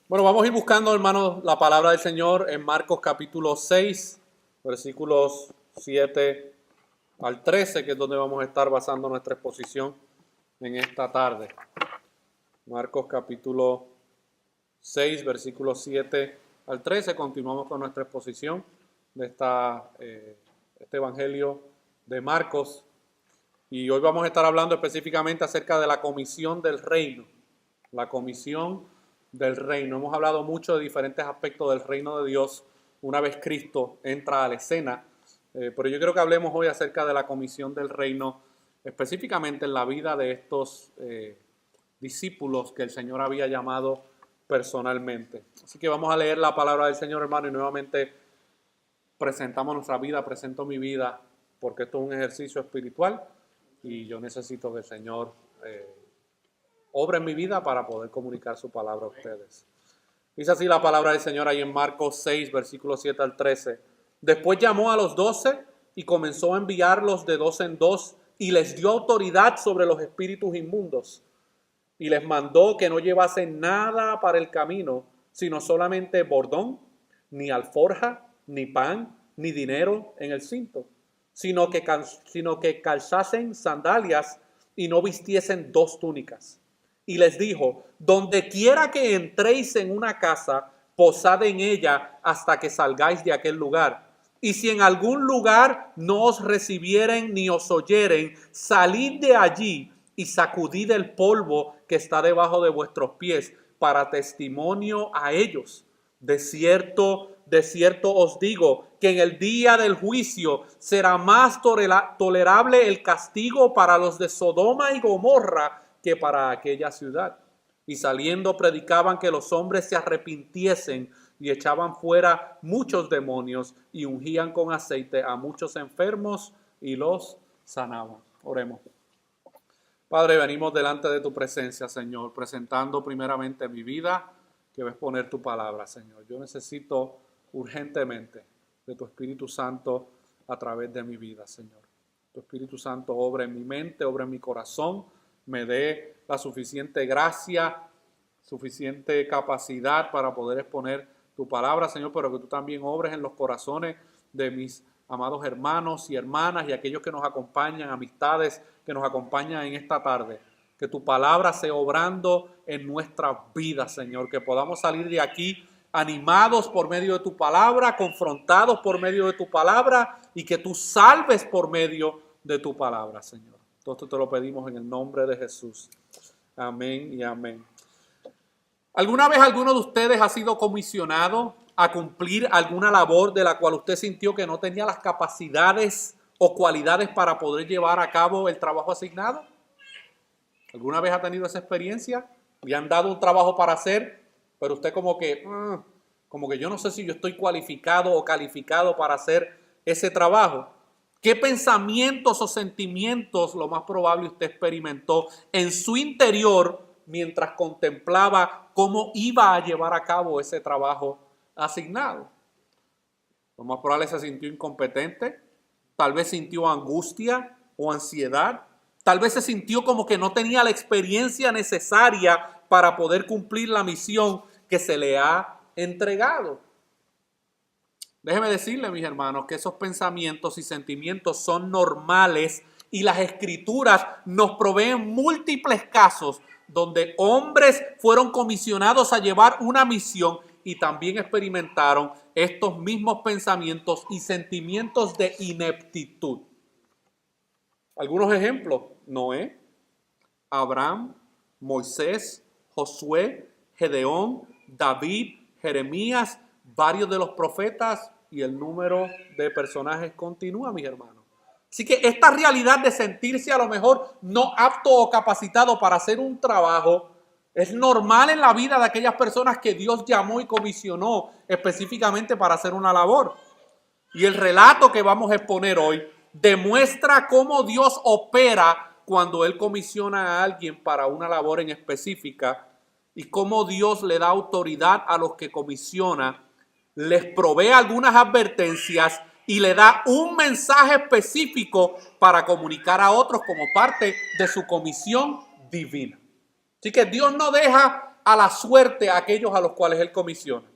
Bueno, vamos a ir buscando, hermanos, la palabra del Señor en Marcos capítulo 6, versículos 7 al 13, que es donde vamos a estar basando nuestra exposición en esta tarde. Marcos capítulo 6, versículos 7 al 13, continuamos con nuestra exposición de este Evangelio de Marcos. Y hoy vamos a estar hablando específicamente acerca de la comisión del reino. La comisión del reino. Hemos hablado mucho de diferentes aspectos del reino de Dios una vez Cristo entra a la escena. Pero yo quiero que hablemos hoy acerca de la comisión del reino, específicamente en la vida de estos discípulos que el Señor había llamado personalmente. Así que vamos a leer la palabra del Señor, hermano, y nuevamente presentamos nuestra vida, presento mi vida, porque esto es un ejercicio espiritual y yo necesito que el Señor obra en mi vida para poder comunicar su palabra a ustedes. Dice así la palabra del Señor ahí en Marcos 6, versículos 7 al 13. Después llamó a los 12 y comenzó a enviarlos de dos en dos y les dio autoridad sobre los espíritus inmundos. Y les mandó que no llevasen nada para el camino, sino solamente bordón, ni alforja, ni pan, ni dinero en el cinto, sino que calzasen sandalias y no vistiesen dos túnicas. Y les dijo: donde quiera que entréis en una casa, posad en ella hasta que salgáis de aquel lugar. Y si en algún lugar no os recibieren ni os oyeren, salid de allí y sacudid el polvo que está debajo de vuestros pies para testimonio a ellos. De cierto os digo que en el día del juicio será más tolerable el castigo para los de Sodoma y Gomorra que para aquella ciudad. Y saliendo predicaban que los hombres se arrepintiesen y echaban fuera muchos demonios y ungían con aceite a muchos enfermos y los sanaban. Oremos. Padre, venimos delante de tu presencia, Señor, presentando primeramente mi vida, que va a exponer tu palabra, Señor. Yo necesito urgentemente de tu Espíritu Santo a través de mi vida, Señor. Tu Espíritu Santo obra en mi mente, obra en mi corazón, me dé la suficiente gracia, suficiente capacidad para poder exponer tu palabra, Señor, pero que tú también obres en los corazones de mis amados hermanos y hermanas y aquellos que nos acompañan, amistades que nos acompañan en esta tarde. Que tu palabra sea obrando en nuestras vidas, Señor. Que podamos salir de aquí animados por medio de tu palabra, confrontados por medio de tu palabra y que tú salves por medio de tu palabra, Señor. Todo esto te lo pedimos en el nombre de Jesús. Amén y amén. ¿Alguna vez alguno de ustedes ha sido comisionado a cumplir alguna labor de la cual usted sintió que no tenía las capacidades o cualidades para poder llevar a cabo el trabajo asignado? ¿Alguna vez ha tenido esa experiencia? Le han dado un trabajo para hacer, pero usted como que yo no sé si yo estoy cualificado o calificado para hacer ese trabajo. ¿Qué pensamientos o sentimientos lo más probable usted experimentó en su interior mientras contemplaba cómo iba a llevar a cabo ese trabajo asignado? Lo más probable se sintió incompetente, tal vez sintió angustia o ansiedad, tal vez se sintió como que no tenía la experiencia necesaria para poder cumplir la misión que se le ha entregado. Déjeme decirle, mis hermanos, que esos pensamientos y sentimientos son normales y las Escrituras nos proveen múltiples casos donde hombres fueron comisionados a llevar una misión y también experimentaron estos mismos pensamientos y sentimientos de ineptitud. Algunos ejemplos: Noé, Abraham, Moisés, Josué, Gedeón, David, Jeremías, varios de los profetas, y el número de personajes continúa, mis hermanos. Así que esta realidad de sentirse a lo mejor no apto o capacitado para hacer un trabajo es normal en la vida de aquellas personas que Dios llamó y comisionó específicamente para hacer una labor. Y el relato que vamos a exponer hoy demuestra cómo Dios opera cuando Él comisiona a alguien para una labor en específica y cómo Dios le da autoridad a los que comisiona, les provee algunas advertencias y le da un mensaje específico para comunicar a otros como parte de su comisión divina. Así que Dios no deja a la suerte a aquellos a los cuales Él comisiona.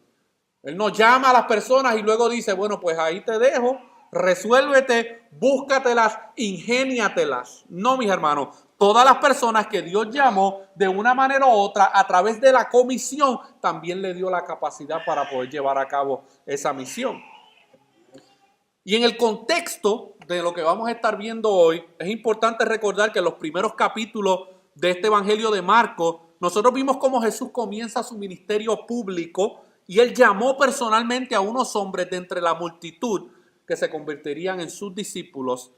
Él no llama a las personas y luego dice, bueno, pues ahí te dejo, resuélvete, búscatelas, ingéniatelas. No, mis hermanos, todas las personas que Dios llamó de una manera u otra a través de la comisión, también le dio la capacidad para poder llevar a cabo esa misión. Y en el contexto de lo que vamos a estar viendo hoy, es importante recordar que en los primeros capítulos de este Evangelio de Marcos, nosotros vimos cómo Jesús comienza su ministerio público y Él llamó personalmente a unos hombres de entre la multitud que se convertirían en sus discípulos.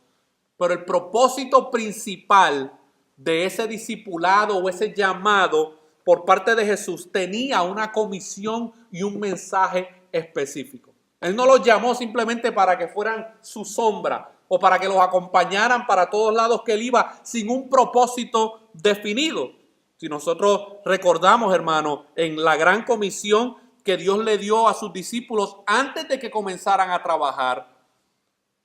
Pero el propósito principal de ese discipulado o ese llamado por parte de Jesús tenía una comisión y un mensaje específico. Él no los llamó simplemente para que fueran su sombra o para que los acompañaran para todos lados que Él iba sin un propósito definido. Si nosotros recordamos, hermano, en la gran comisión que Dios le dio a sus discípulos antes de que comenzaran a trabajar,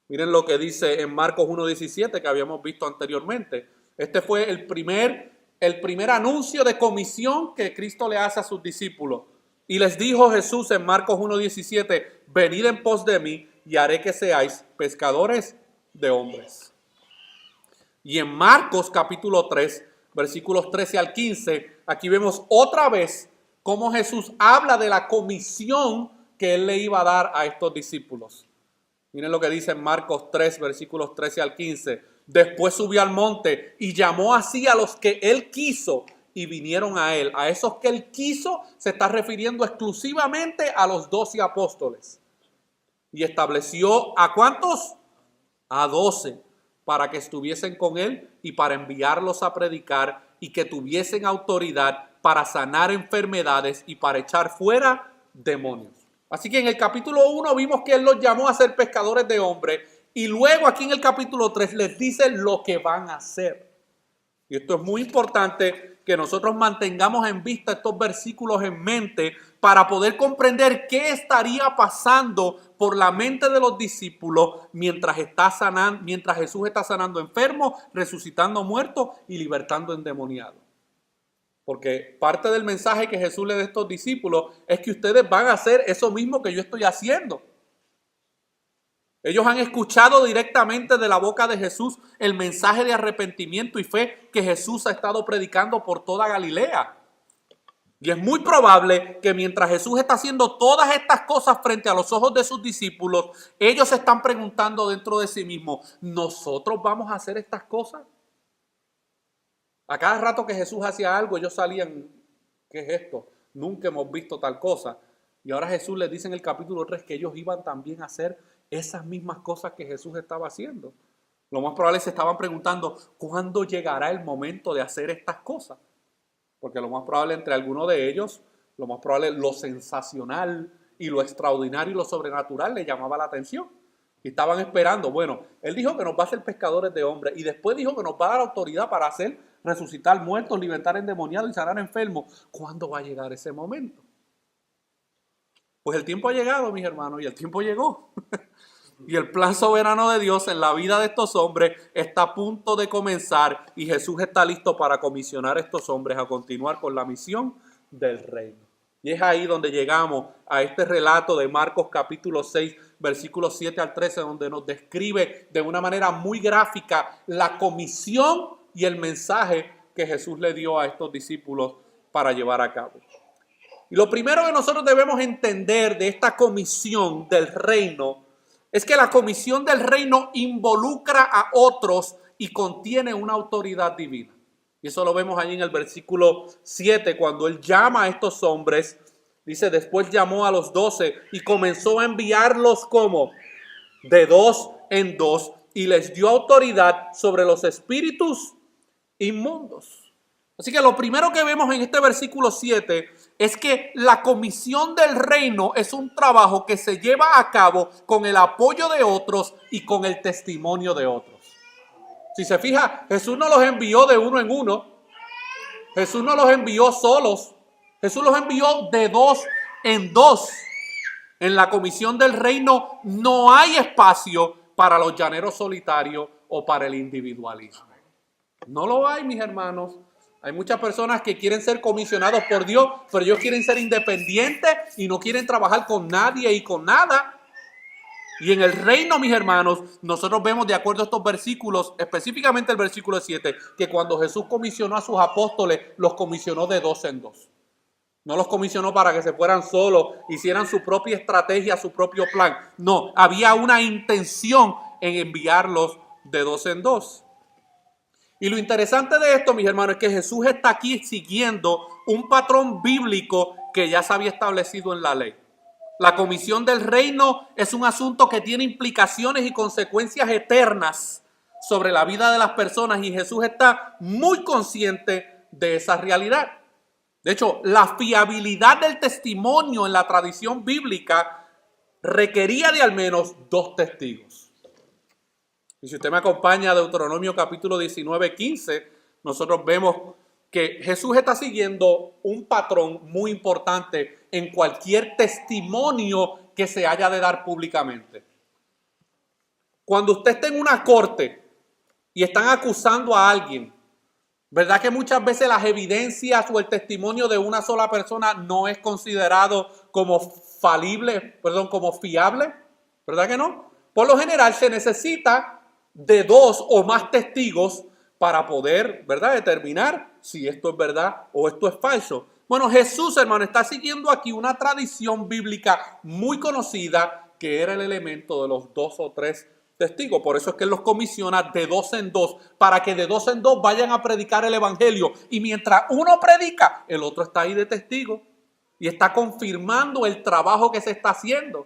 miren lo que dice en Marcos 1:17 que habíamos visto anteriormente. Este fue el primer anuncio de comisión que Cristo le hace a sus discípulos. Y les dijo Jesús en Marcos 1:17, venid en pos de mí y haré que seáis pescadores de hombres. Y en Marcos capítulo 3, versículos 13 al 15, aquí vemos otra vez cómo Jesús habla de la comisión que Él le iba a dar a estos discípulos. Miren lo que dice en Marcos 3, versículos 13 al 15. Después subió al monte y llamó así a los que Él quiso y vinieron a Él. A esos que Él quiso se está refiriendo exclusivamente a los 12 apóstoles. Y estableció ¿a cuántos? A 12 para que estuviesen con Él y para enviarlos a predicar y que tuviesen autoridad para sanar enfermedades y para echar fuera demonios. Así que en el capítulo 1 vimos que Él los llamó a ser pescadores de hombres y luego aquí en el capítulo 3 les dice lo que van a hacer. Y esto es muy importante que nosotros mantengamos en vista estos versículos en mente para poder comprender qué estaría pasando por la mente de los discípulos mientras Jesús está sanando enfermos, resucitando muertos y libertando endemoniados. Porque parte del mensaje que Jesús le da a estos discípulos es que ustedes van a hacer eso mismo que yo estoy haciendo. Ellos han escuchado directamente de la boca de Jesús el mensaje de arrepentimiento y fe que Jesús ha estado predicando por toda Galilea. Y es muy probable que mientras Jesús está haciendo todas estas cosas frente a los ojos de sus discípulos, ellos se están preguntando dentro de sí mismos, ¿nosotros vamos a hacer estas cosas? A cada rato que Jesús hacía algo, ellos salían, ¿qué es esto? Nunca hemos visto tal cosa. Y ahora Jesús les dice en el capítulo 3 que ellos iban también a hacer esas mismas cosas que Jesús estaba haciendo. Lo más probable se estaban preguntando, ¿cuándo llegará el momento de hacer estas cosas? Porque lo más probable entre algunos de ellos, lo más probable lo sensacional y lo extraordinario y lo sobrenatural le llamaba la atención. Y estaban esperando, bueno, Él dijo que nos va a hacer pescadores de hombres y después dijo que nos va a dar autoridad para hacer resucitar muertos, libertar endemoniados y sanar enfermos. ¿Cuándo va a llegar ese momento? Pues el tiempo ha llegado, mis hermanos, y el tiempo llegó. Y el plan soberano de Dios en la vida de estos hombres está a punto de comenzar y Jesús está listo para comisionar a estos hombres a continuar con la misión del reino. Y es ahí donde llegamos a este relato de Marcos capítulo 6, versículos 7 al 13, donde nos describe de una manera muy gráfica la comisión y el mensaje que Jesús le dio a estos discípulos para llevar a cabo. Y lo primero que nosotros debemos entender de esta comisión del reino es que la comisión del reino involucra a otros y contiene una autoridad divina. Y eso lo vemos ahí en el versículo 7, cuando Él llama a estos hombres, dice, después llamó a los 12 y comenzó a enviarlos como de 2 en 2 y les dio autoridad sobre los espíritus inmundos. Así que lo primero que vemos en este versículo 7 es que la comisión del reino es un trabajo que se lleva a cabo con el apoyo de otros y con el testimonio de otros. Si se fija, Jesús no los envió de uno en uno. Jesús no los envió solos. Jesús los envió de 2 en 2. En la comisión del reino no hay espacio para los llaneros solitarios o para el individualismo. No lo hay, mis hermanos. Hay muchas personas que quieren ser comisionados por Dios, pero ellos quieren ser independientes y no quieren trabajar con nadie y con nada. Y en el reino, mis hermanos, nosotros vemos de acuerdo a estos versículos, específicamente el versículo 7, que cuando Jesús comisionó a sus apóstoles, los comisionó de dos en dos. No los comisionó para que se fueran solos, hicieran su propia estrategia, su propio plan. No, había una intención en enviarlos de dos en dos. Y lo interesante de esto, mis hermanos, es que Jesús está aquí siguiendo un patrón bíblico que ya se había establecido en la ley. La comisión del reino es un asunto que tiene implicaciones y consecuencias eternas sobre la vida de las personas y Jesús está muy consciente de esa realidad. De hecho, la fiabilidad del testimonio en la tradición bíblica requería de al menos dos testigos. Y si usted me acompaña a Deuteronomio capítulo 19, 15, nosotros vemos que Jesús está siguiendo un patrón muy importante en cualquier testimonio que se haya de dar públicamente. Cuando usted está en una corte y están acusando a alguien, ¿verdad que muchas veces las evidencias o el testimonio de una sola persona no es considerado como como fiable? ¿Verdad que no? Por lo general se necesita de dos o más testigos para poder, ¿verdad?, determinar si esto es verdad o esto es falso. Bueno, Jesús, hermano, está siguiendo aquí una tradición bíblica muy conocida que era el elemento de los dos o tres testigos. Por eso es que Él los comisiona de dos en dos, para que de dos en dos vayan a predicar el evangelio. Y mientras uno predica, el otro está ahí de testigo y está confirmando el trabajo que se está haciendo.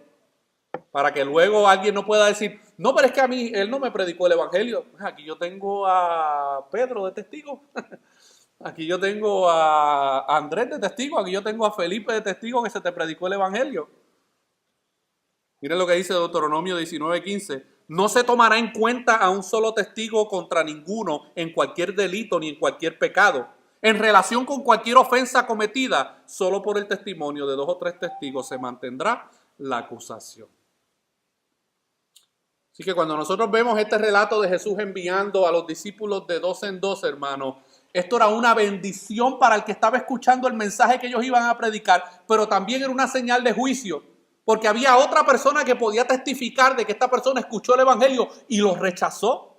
Para que luego alguien no pueda decir, no, pero es que a mí él no me predicó el evangelio. Aquí yo tengo a Pedro de testigo. Aquí yo tengo a Andrés de testigo. Aquí yo tengo a Felipe de testigo que se te predicó el evangelio. Miren lo que dice Deuteronomio 19:15. No se tomará en cuenta a un solo testigo contra ninguno en cualquier delito ni en cualquier pecado. En relación con cualquier ofensa cometida, solo por el testimonio de dos o tres testigos se mantendrá la acusación. Así que cuando nosotros vemos este relato de Jesús enviando a los discípulos de dos en dos, hermanos, esto era una bendición para el que estaba escuchando el mensaje que ellos iban a predicar, pero también era una señal de juicio, porque había otra persona que podía testificar de que esta persona escuchó el evangelio y lo rechazó.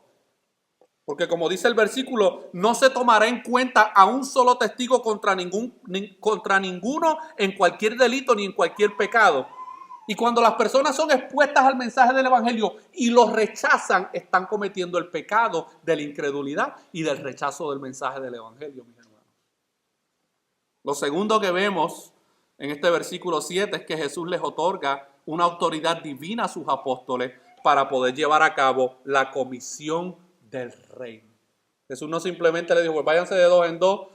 Porque como dice el versículo, no se tomará en cuenta a un solo testigo contra ninguno en cualquier delito ni en cualquier pecado. Y cuando las personas son expuestas al mensaje del evangelio y los rechazan, están cometiendo el pecado de la incredulidad y del rechazo del mensaje del evangelio, mis hermanos. Lo segundo que vemos en este versículo 7 es que Jesús les otorga una autoridad divina a sus apóstoles para poder llevar a cabo la comisión del reino. Jesús no simplemente le dijo, pues váyanse de dos en dos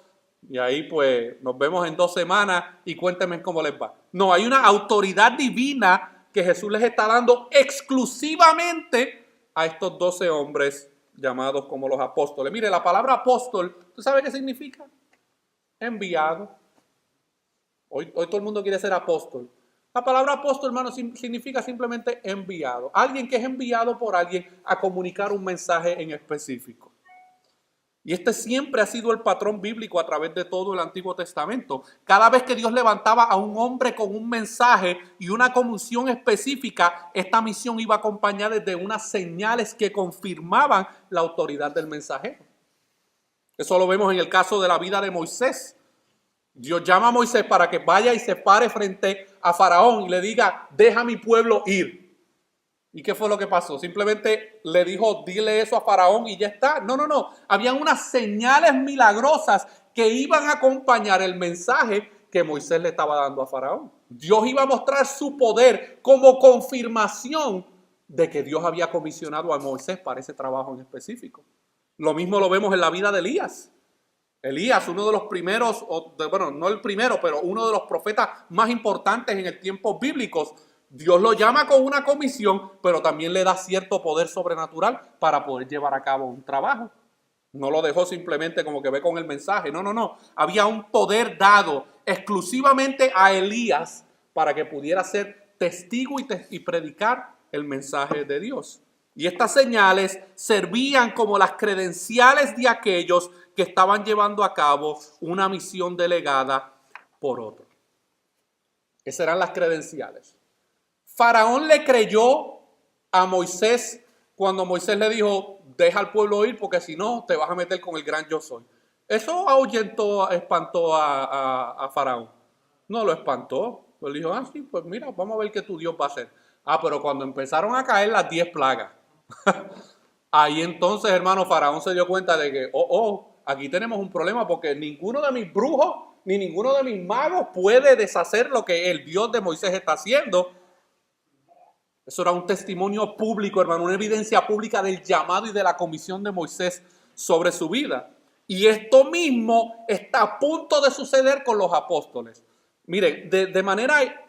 y ahí pues nos vemos en 2 semanas y cuéntenme cómo les va. No, hay una autoridad divina que Jesús les está dando exclusivamente a estos 12 hombres llamados como los apóstoles. Mire, la palabra apóstol, ¿tú sabes qué significa? Enviado. Hoy todo el mundo quiere ser apóstol. La palabra apóstol, hermano, significa simplemente enviado. Alguien que es enviado por alguien a comunicar un mensaje en específico. Y este siempre ha sido el patrón bíblico a través de todo el Antiguo Testamento. Cada vez que Dios levantaba a un hombre con un mensaje y una comisión específica, esta misión iba acompañada de unas señales que confirmaban la autoridad del mensajero. Eso lo vemos en el caso de la vida de Moisés. Dios llama a Moisés para que vaya y se pare frente a Faraón y le diga, deja a mi pueblo ir. ¿Y qué fue lo que pasó? Simplemente le dijo, dile eso a Faraón y ya está. No. Habían unas señales milagrosas que iban a acompañar el mensaje que Moisés le estaba dando a Faraón. Dios iba a mostrar su poder como confirmación de que Dios había comisionado a Moisés para ese trabajo en específico. Lo mismo lo vemos en la vida de Elías. Elías, uno de los primeros, bueno, no el primero, pero uno de los profetas más importantes en el tiempo bíblicos. Dios lo llama con una comisión, pero también le da cierto poder sobrenatural para poder llevar a cabo un trabajo. No lo dejó simplemente como que ve con el mensaje. No. Había un poder dado exclusivamente a Elías para que pudiera ser testigo y predicar el mensaje de Dios. Y estas señales servían como las credenciales de aquellos que estaban llevando a cabo una misión delegada por otro. Esas eran las credenciales. Faraón le creyó a Moisés cuando Moisés le dijo, deja al pueblo ir porque si no te vas a meter con el gran yo soy. Eso espantó a Faraón. No lo espantó. Pues le dijo, sí, pues mira, vamos a ver qué tu Dios va a hacer. Pero cuando empezaron a caer las 10 plagas, ahí entonces, hermano, Faraón se dio cuenta de que, aquí tenemos un problema porque ninguno de mis brujos ni ninguno de mis magos puede deshacer lo que el Dios de Moisés está haciendo. Eso era un testimonio público, hermano, una evidencia pública del llamado y de la comisión de Moisés sobre su vida. Y esto mismo está a punto de suceder con los apóstoles. Miren, de manera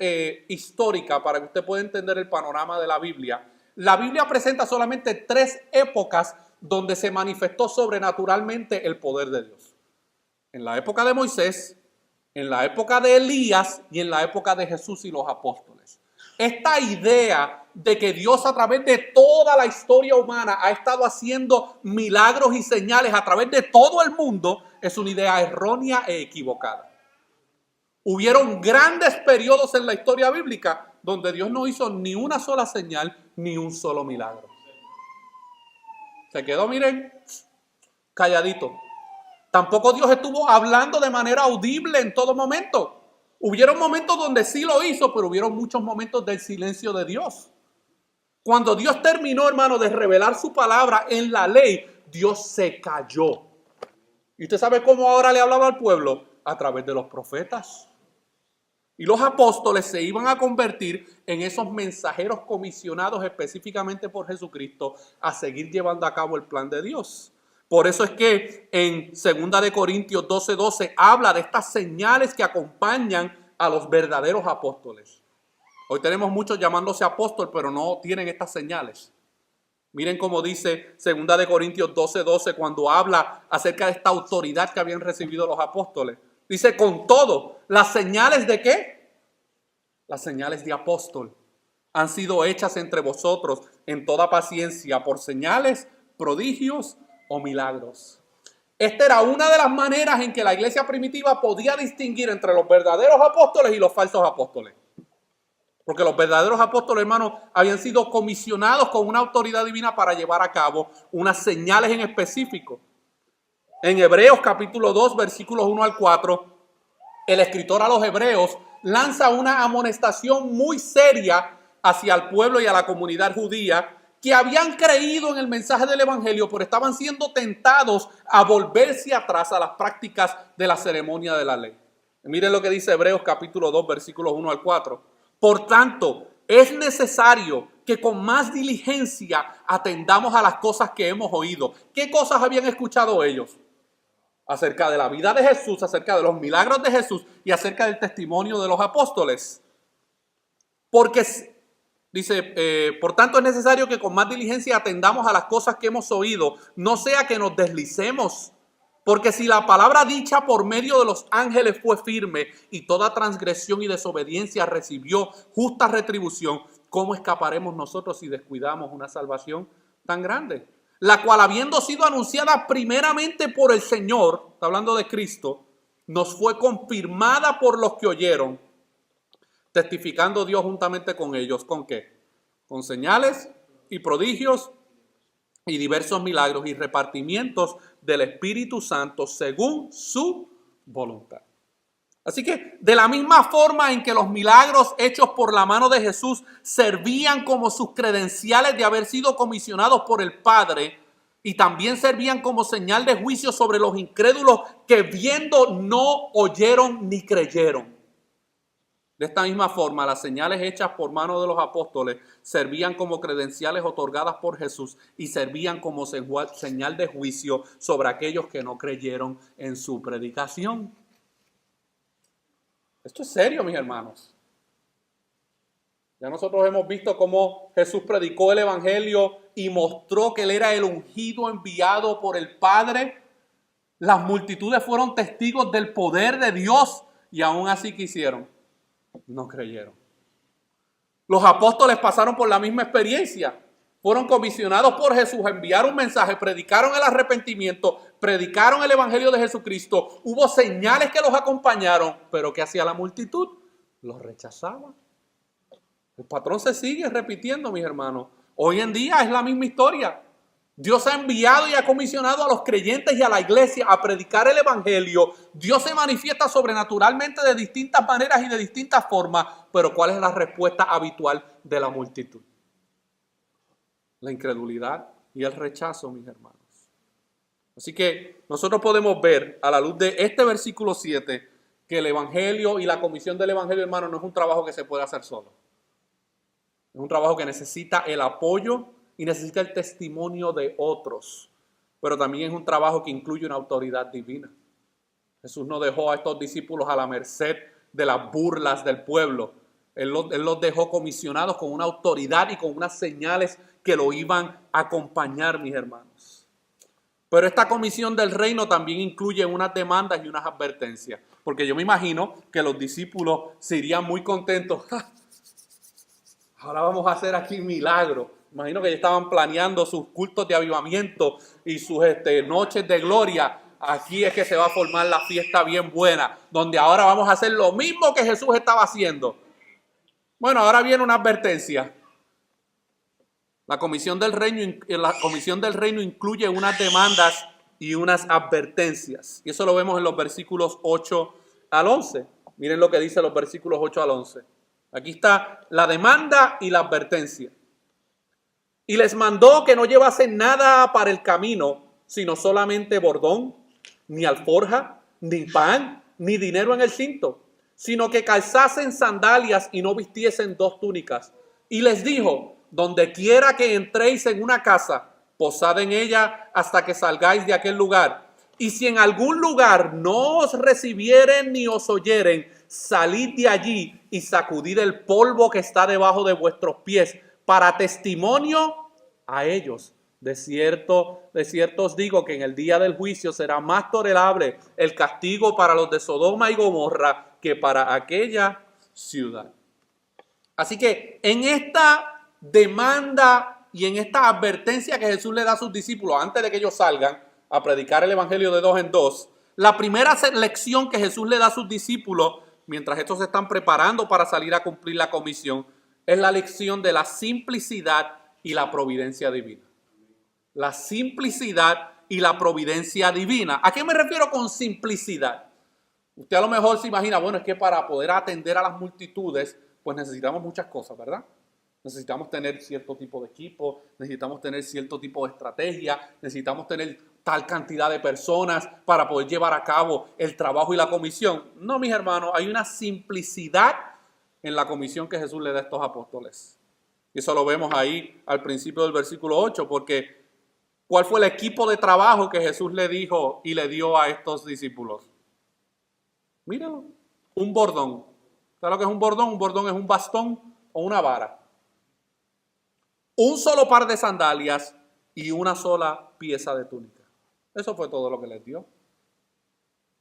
histórica, para que usted pueda entender el panorama de la Biblia presenta solamente 3 épocas donde se manifestó sobrenaturalmente el poder de Dios. En la época de Moisés, en la época de Elías y en la época de Jesús y los apóstoles. Esta idea de que Dios a través de toda la historia humana ha estado haciendo milagros y señales a través de todo el mundo es una idea errónea e equivocada. Hubieron grandes periodos en la historia bíblica donde Dios no hizo ni una sola señal ni un solo milagro. Se quedó, miren, calladito. Tampoco Dios estuvo hablando de manera audible en todo momento. Hubieron momentos donde sí lo hizo, pero hubieron muchos momentos del silencio de Dios. Cuando Dios terminó, hermano, de revelar su palabra en la ley, Dios se calló. ¿Y usted sabe cómo ahora le hablaba al pueblo? A través de los profetas. Y los apóstoles se iban a convertir en esos mensajeros comisionados específicamente por Jesucristo a seguir llevando a cabo el plan de Dios. Por eso es que en 2 de Corintios 12:12 habla de estas señales que acompañan a los verdaderos apóstoles. Hoy tenemos muchos llamándose apóstol, pero no tienen estas señales. Miren cómo dice 2 de Corintios 12:12 cuando habla acerca de esta autoridad que habían recibido los apóstoles. Dice, con todo, las señales de ¿qué? Las señales de apóstol han sido hechas entre vosotros en toda paciencia por señales, prodigios o milagros. Esta era una de las maneras en que la iglesia primitiva podía distinguir entre los verdaderos apóstoles y los falsos apóstoles. Porque los verdaderos apóstoles, hermanos, habían sido comisionados con una autoridad divina para llevar a cabo unas señales en específico. En Hebreos capítulo 2, versículos 1 al 4, el escritor a los Hebreos lanza una amonestación muy seria hacia el pueblo y a la comunidad judía que habían creído en el mensaje del evangelio, pero estaban siendo tentados a volverse atrás a las prácticas de la ceremonia de la ley. Miren lo que dice Hebreos capítulo 2, versículos 1 al 4. Por tanto, es necesario que con más diligencia atendamos a las cosas que hemos oído. ¿Qué cosas habían escuchado ellos? Acerca de la vida de Jesús, acerca de los milagros de Jesús y acerca del testimonio de los apóstoles. Porque, dice, por tanto es necesario que con más diligencia atendamos a las cosas que hemos oído, no sea que nos deslicemos. Porque si la palabra dicha por medio de los ángeles fue firme y toda transgresión y desobediencia recibió justa retribución, ¿cómo escaparemos nosotros si descuidamos una salvación tan grande? La cual, habiendo sido anunciada primeramente por el Señor, está hablando de Cristo, nos fue confirmada por los que oyeron, testificando Dios juntamente con ellos. ¿Con qué? Con señales y prodigios y diversos milagros y repartimientos del Espíritu Santo según su voluntad. Así que de la misma forma en que los milagros hechos por la mano de Jesús servían como sus credenciales de haber sido comisionados por el Padre y también servían como señal de juicio sobre los incrédulos que viendo no oyeron ni creyeron. De esta misma forma, las señales hechas por mano de los apóstoles servían como credenciales otorgadas por Jesús y servían como señal de juicio sobre aquellos que no creyeron en su predicación. Esto es serio, mis hermanos. Ya nosotros hemos visto cómo Jesús predicó el evangelio y mostró que él era el ungido enviado por el Padre. Las multitudes fueron testigos del poder de Dios y aún así, ¿qué hicieron? No creyeron. Los apóstoles pasaron por la misma experiencia. fueron comisionados por Jesús a enviar un mensaje, predicaron el arrepentimiento, predicaron el evangelio de Jesucristo, hubo señales que los acompañaron, pero ¿qué hacía la multitud? Los rechazaba. El patrón se sigue repitiendo, mis hermanos. Hoy en día es la misma historia. Dios ha enviado y ha comisionado a los creyentes y a la iglesia a predicar el evangelio. Dios se manifiesta sobrenaturalmente de distintas maneras y de distintas formas, pero ¿cuál es la respuesta habitual de la multitud? La incredulidad y el rechazo, mis hermanos. Así que nosotros podemos ver a la luz de este versículo 7 que el evangelio y la comisión del evangelio, hermano, no es un trabajo que se puede hacer solo. Es un trabajo que necesita el apoyo y necesita el testimonio de otros. Pero también es un trabajo que incluye una autoridad divina. Jesús no dejó a estos discípulos a la merced de las burlas del pueblo. Él los dejó comisionados con una autoridad y con unas señales que lo iban a acompañar, mis hermanos. Pero esta comisión del reino también incluye unas demandas y unas advertencias. Porque yo me imagino que los discípulos se irían muy contentos. Ahora vamos a hacer aquí un milagro. Imagino que ya estaban planeando sus cultos de avivamiento y sus noches de gloria. Aquí es que se va a formar la fiesta bien buena, donde ahora vamos a hacer lo mismo que Jesús estaba haciendo. Bueno, ahora viene una advertencia. La comisión del reino incluye unas demandas y unas advertencias. Y eso lo vemos en los versículos 8 al 11. Miren lo que dice los versículos 8 al 11. Aquí está la demanda y la advertencia. Y les mandó que no llevasen nada para el camino, sino solamente bordón, ni alforja, ni pan, ni dinero en el cinto, sino que calzasen sandalias y no vistiesen 2 túnicas. Y les dijo: donde quiera que entréis en una casa, posad en ella hasta que salgáis de aquel lugar. Y si en algún lugar no os recibieren ni os oyeren, salid de allí y sacudid el polvo que está debajo de vuestros pies, para testimonio a ellos. De cierto os digo que en el día del juicio será más tolerable el castigo para los de Sodoma y Gomorra que para aquella ciudad. Así que en esta demanda y en esta advertencia que Jesús le da a sus discípulos antes de que ellos salgan a predicar el evangelio de 2 en 2, la primera lección que Jesús le da a sus discípulos mientras estos se están preparando para salir a cumplir la comisión es la lección de la simplicidad y la providencia divina. La simplicidad y la providencia divina. ¿A qué me refiero con simplicidad? Usted a lo mejor se imagina, bueno, es que para poder atender a las multitudes, pues necesitamos muchas cosas, ¿verdad? Necesitamos tener cierto tipo de equipo, necesitamos tener cierto tipo de estrategia, necesitamos tener tal cantidad de personas para poder llevar a cabo el trabajo y la comisión. No, mis hermanos, hay una simplicidad en la comisión que Jesús le da a estos apóstoles. Y eso lo vemos ahí al principio del versículo 8, porque ¿cuál fue el equipo de trabajo que Jesús le dijo y le dio a estos discípulos? Mírenlo, un bordón. ¿Sabes lo que es un bordón? Un bordón es un bastón o una vara. Un solo par de sandalias y una sola pieza de túnica. Eso fue todo lo que les dio.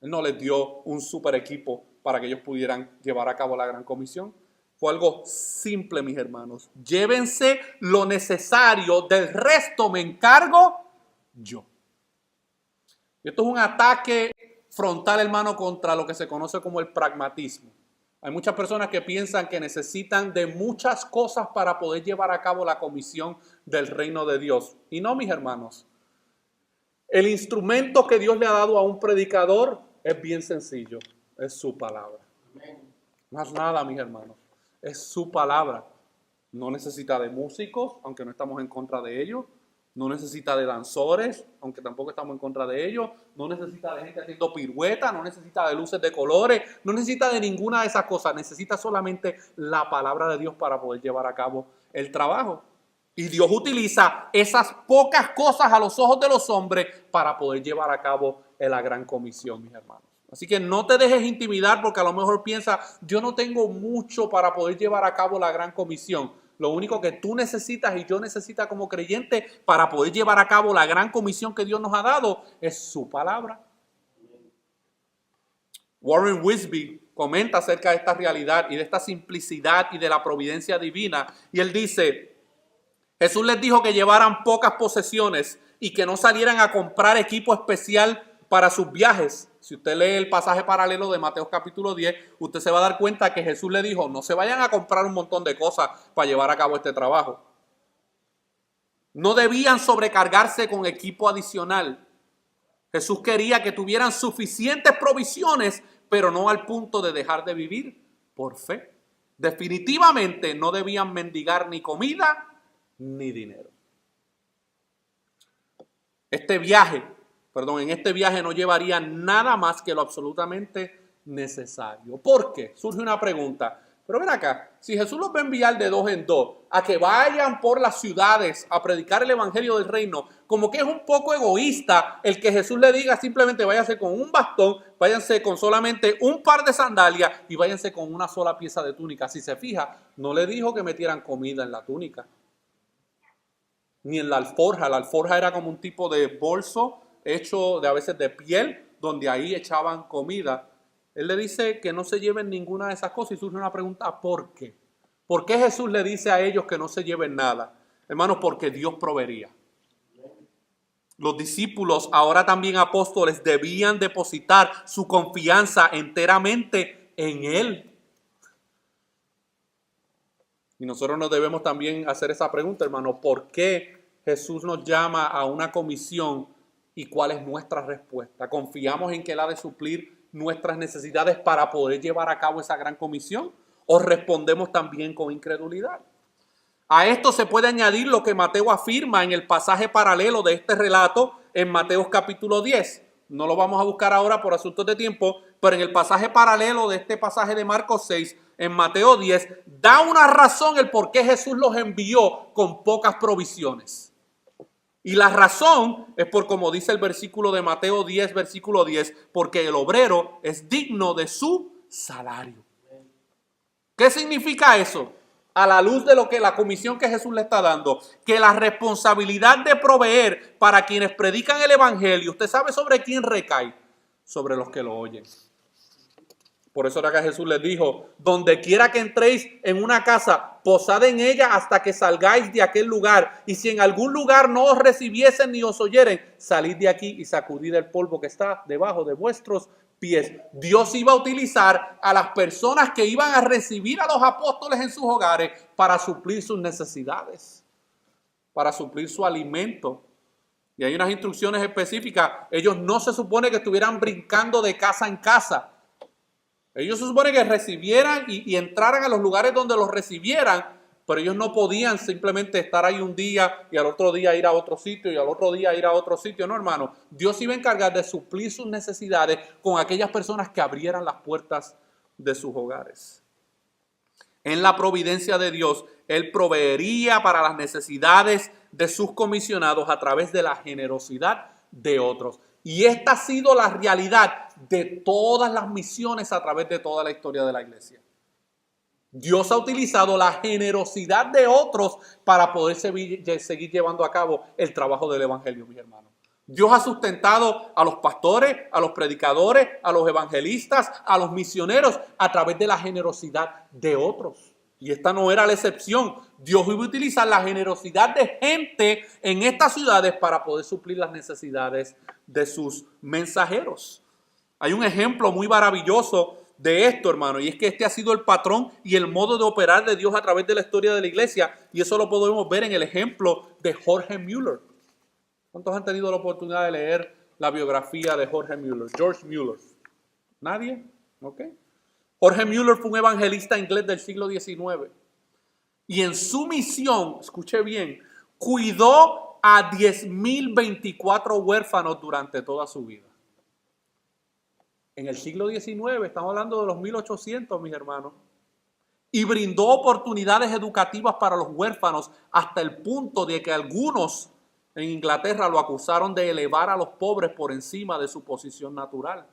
Él no les dio un super equipo para que ellos pudieran llevar a cabo la gran comisión. Fue algo simple, mis hermanos. Llévense lo necesario, del resto me encargo yo. Y esto es un ataque frontal, hermano, contra lo que se conoce como el pragmatismo. Hay muchas personas que piensan que necesitan de muchas cosas para poder llevar a cabo la comisión del reino de Dios. Y no, mis hermanos. El instrumento que Dios le ha dado a un predicador es bien sencillo. Es su palabra. Más nada, mis hermanos. Es su palabra. No necesita de músicos, aunque no estamos en contra de ellos. No necesita de danzores, aunque tampoco estamos en contra de ellos. No necesita de gente haciendo piruetas, no necesita de luces de colores, no necesita de ninguna de esas cosas. Necesita solamente la palabra de Dios para poder llevar a cabo el trabajo. Y Dios utiliza esas pocas cosas a los ojos de los hombres para poder llevar a cabo la gran comisión, mis hermanos. Así que no te dejes intimidar porque a lo mejor piensas, yo no tengo mucho para poder llevar a cabo la gran comisión. Lo único que tú necesitas y yo necesito como creyente para poder llevar a cabo la gran comisión que Dios nos ha dado es su palabra. Warren Wiersbe comenta acerca de esta realidad y de esta simplicidad y de la providencia divina. Y él dice, Jesús les dijo que llevaran pocas posesiones y que no salieran a comprar equipo especial para sus viajes. Si usted lee el pasaje paralelo de Mateo capítulo 10, usted se va a dar cuenta que Jesús le dijo, no se vayan a comprar un montón de cosas para llevar a cabo este trabajo. No debían sobrecargarse con equipo adicional. Jesús quería que tuvieran suficientes provisiones, pero no al punto de dejar de vivir por fe. Definitivamente no debían mendigar ni comida ni dinero. En este viaje no llevarían nada más que lo absolutamente necesario. ¿Por qué? Surge una pregunta. Pero ven acá, si Jesús los va a enviar de dos en dos a que vayan por las ciudades a predicar el evangelio del reino, como que es un poco egoísta el que Jesús le diga simplemente váyanse con un bastón, váyanse con solamente un par de sandalias y váyanse con una sola pieza de túnica. Si se fija, no le dijo que metieran comida en la túnica, ni en la alforja. La alforja era como un tipo de bolso hecho de a veces de piel, donde ahí echaban comida. Él le dice que no se lleven ninguna de esas cosas y surge una pregunta, ¿por qué? ¿Por qué Jesús le dice a ellos que no se lleven nada? Hermanos, porque Dios proveería. Los discípulos, ahora también apóstoles, debían depositar su confianza enteramente en Él. Y nosotros nos debemos también hacer esa pregunta, hermano, ¿por qué Jesús nos llama a una comisión y cuál es nuestra respuesta? ¿Confiamos en que Él ha de suplir nuestras necesidades para poder llevar a cabo esa gran comisión? ¿O respondemos también con incredulidad? A esto se puede añadir lo que Mateo afirma en el pasaje paralelo de este relato en Mateo capítulo 10. No lo vamos a buscar ahora por asuntos de tiempo, pero en el pasaje paralelo de este pasaje de Marcos 6, en Mateo 10, da una razón el por qué Jesús los envió con pocas provisiones. Y la razón es por, como dice el versículo de Mateo 10, versículo 10, porque el obrero es digno de su salario. ¿Qué significa eso? A la luz de lo que la comisión que Jesús le está dando, que la responsabilidad de proveer para quienes predican el evangelio, ¿usted sabe sobre quién recae? Sobre los que lo oyen. Por eso era que Jesús les dijo, donde quiera que entréis en una casa, posad en ella hasta que salgáis de aquel lugar. Y si en algún lugar no os recibiesen ni os oyeren, salid de aquí y sacudid el polvo que está debajo de vuestros pies. Dios iba a utilizar a las personas que iban a recibir a los apóstoles en sus hogares para suplir sus necesidades, para suplir su alimento. Y hay unas instrucciones específicas. Ellos no se supone que estuvieran brincando de casa en casa. Ellos se supone que recibieran y entraran a los lugares donde los recibieran, pero ellos no podían simplemente estar ahí un día y al otro día ir a otro sitio y al otro día ir a otro sitio. No, hermano. Dios iba a encargar de suplir sus necesidades con aquellas personas que abrieran las puertas de sus hogares. En la providencia de Dios, Él proveería para las necesidades de sus comisionados a través de la generosidad de otros. Y esta ha sido la realidad de todas las misiones a través de toda la historia de la iglesia. Dios ha utilizado la generosidad de otros para poder seguir llevando a cabo el trabajo del evangelio, mis hermanos. Dios ha sustentado a los pastores, a los predicadores, a los evangelistas, a los misioneros a través de la generosidad de otros. Y esta no era la excepción. Dios iba a utilizar la generosidad de gente en estas ciudades para poder suplir las necesidades de sus mensajeros. Hay un ejemplo muy maravilloso de esto, hermano, y es que este ha sido el patrón y el modo de operar de Dios a través de la historia de la iglesia, y eso lo podemos ver en el ejemplo de Jorge Müller. ¿Cuántos han tenido la oportunidad de leer la biografía de Jorge Müller? George Müller. ¿Nadie? ¿Ok? Jorge Müller fue un evangelista inglés del siglo XIX y en su misión, escuche bien, cuidó a 10.024 huérfanos durante toda su vida. En el siglo XIX, estamos hablando de los 1800, mis hermanos, y brindó oportunidades educativas para los huérfanos hasta el punto de que algunos en Inglaterra lo acusaron de elevar a los pobres por encima de su posición natural.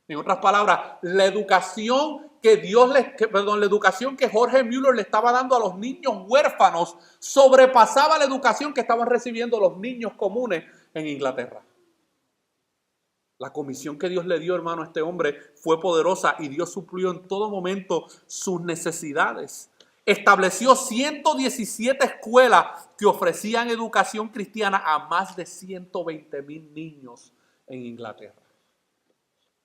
En otras palabras, la educación que Jorge Müller le estaba dando a los niños huérfanos sobrepasaba la educación que estaban recibiendo los niños comunes en Inglaterra. La comisión que Dios le dio, hermano, a este hombre fue poderosa y Dios suplió en todo momento sus necesidades. estableció 117 escuelas que ofrecían educación cristiana a más de 120,000 niños en Inglaterra.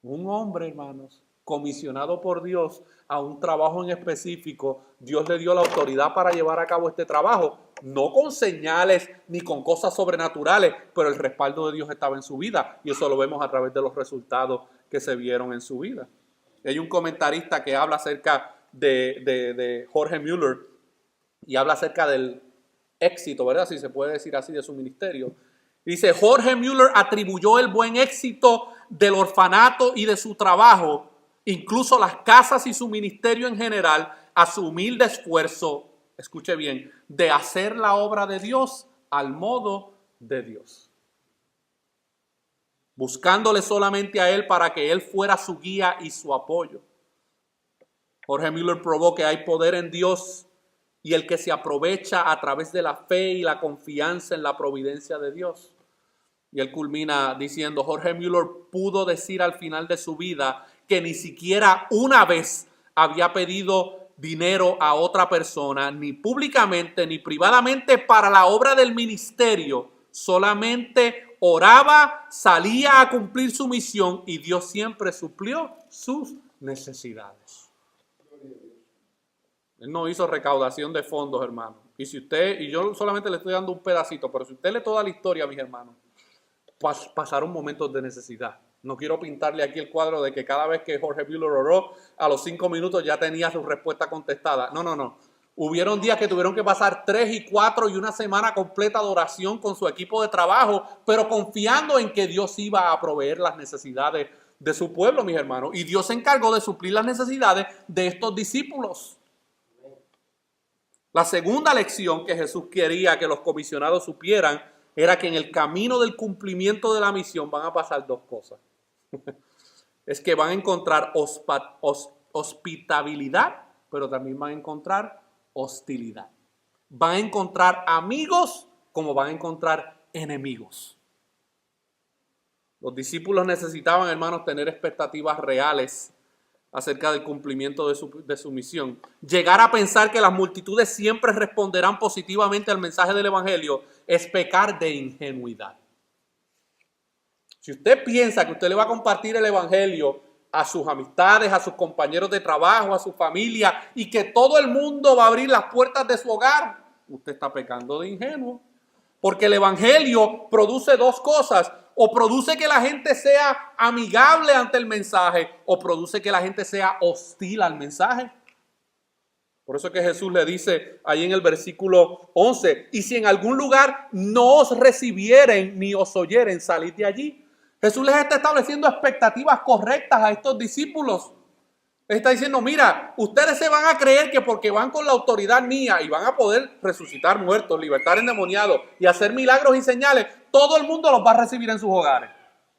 Un hombre, hermanos, comisionado por Dios a un trabajo en específico, Dios le dio la autoridad para llevar a cabo este trabajo, no con señales ni con cosas sobrenaturales, pero el respaldo de Dios estaba en su vida y eso lo vemos a través de los resultados que se vieron en su vida. Hay un comentarista que habla acerca de Jorge Müller y habla acerca del éxito, ¿verdad? Si se puede decir así, de su ministerio. Dice, Jorge Müller atribuyó el buen éxito del orfanato y de su trabajo, incluso las casas y su ministerio en general, a su humilde esfuerzo, escuche bien, de hacer la obra de Dios al modo de Dios, buscándole solamente a Él para que Él fuera su guía y su apoyo. Jorge Müller probó que hay poder en Dios y el que se aprovecha a través de la fe y la confianza en la providencia de Dios. Y él culmina diciendo, Jorge Müller pudo decir al final de su vida que ni siquiera una vez había pedido dinero a otra persona, ni públicamente ni privadamente para la obra del ministerio. Solamente oraba, salía a cumplir su misión y Dios siempre suplió sus necesidades. Él no hizo recaudación de fondos, hermano. Y si usted, y yo solamente le estoy dando un pedacito, pero si usted lee toda la historia, mis hermanos, pasaron momentos de necesidad. No quiero pintarle aquí el cuadro de que cada vez que Jorge Müller oró, a los 5 minutos ya tenía su respuesta contestada. No. Hubieron días que tuvieron que pasar 3 y 4 y una semana completa de oración con su equipo de trabajo, pero confiando en que Dios iba a proveer las necesidades de su pueblo, mis hermanos. Y Dios se encargó de suplir las necesidades de estos discípulos. La segunda lección que Jesús quería que los comisionados supieran era que en el camino del cumplimiento de la misión van a pasar 2 cosas. Es que van a encontrar hospitabilidad, pero también van a encontrar hostilidad. Van a encontrar amigos como van a encontrar enemigos. Los discípulos necesitaban, hermanos, tener expectativas reales acerca del cumplimiento de su misión. Llegar a pensar que las multitudes siempre responderán positivamente al mensaje del Evangelio es pecar de ingenuidad. Si usted piensa que usted le va a compartir el Evangelio a sus amistades, a sus compañeros de trabajo, a su familia, y que todo el mundo va a abrir las puertas de su hogar, usted está pecando de ingenuo. Porque el Evangelio produce 2 cosas. O produce que la gente sea amigable ante el mensaje, o produce que la gente sea hostil al mensaje. Por eso es que Jesús le dice ahí en el versículo 11, y si en algún lugar no os recibieren ni os oyeren, salid de allí. Jesús les está estableciendo expectativas correctas a estos discípulos. Les está diciendo, mira, ustedes se van a creer que porque van con la autoridad mía y van a poder resucitar muertos, libertar endemoniados y hacer milagros y señales, todo el mundo los va a recibir en sus hogares.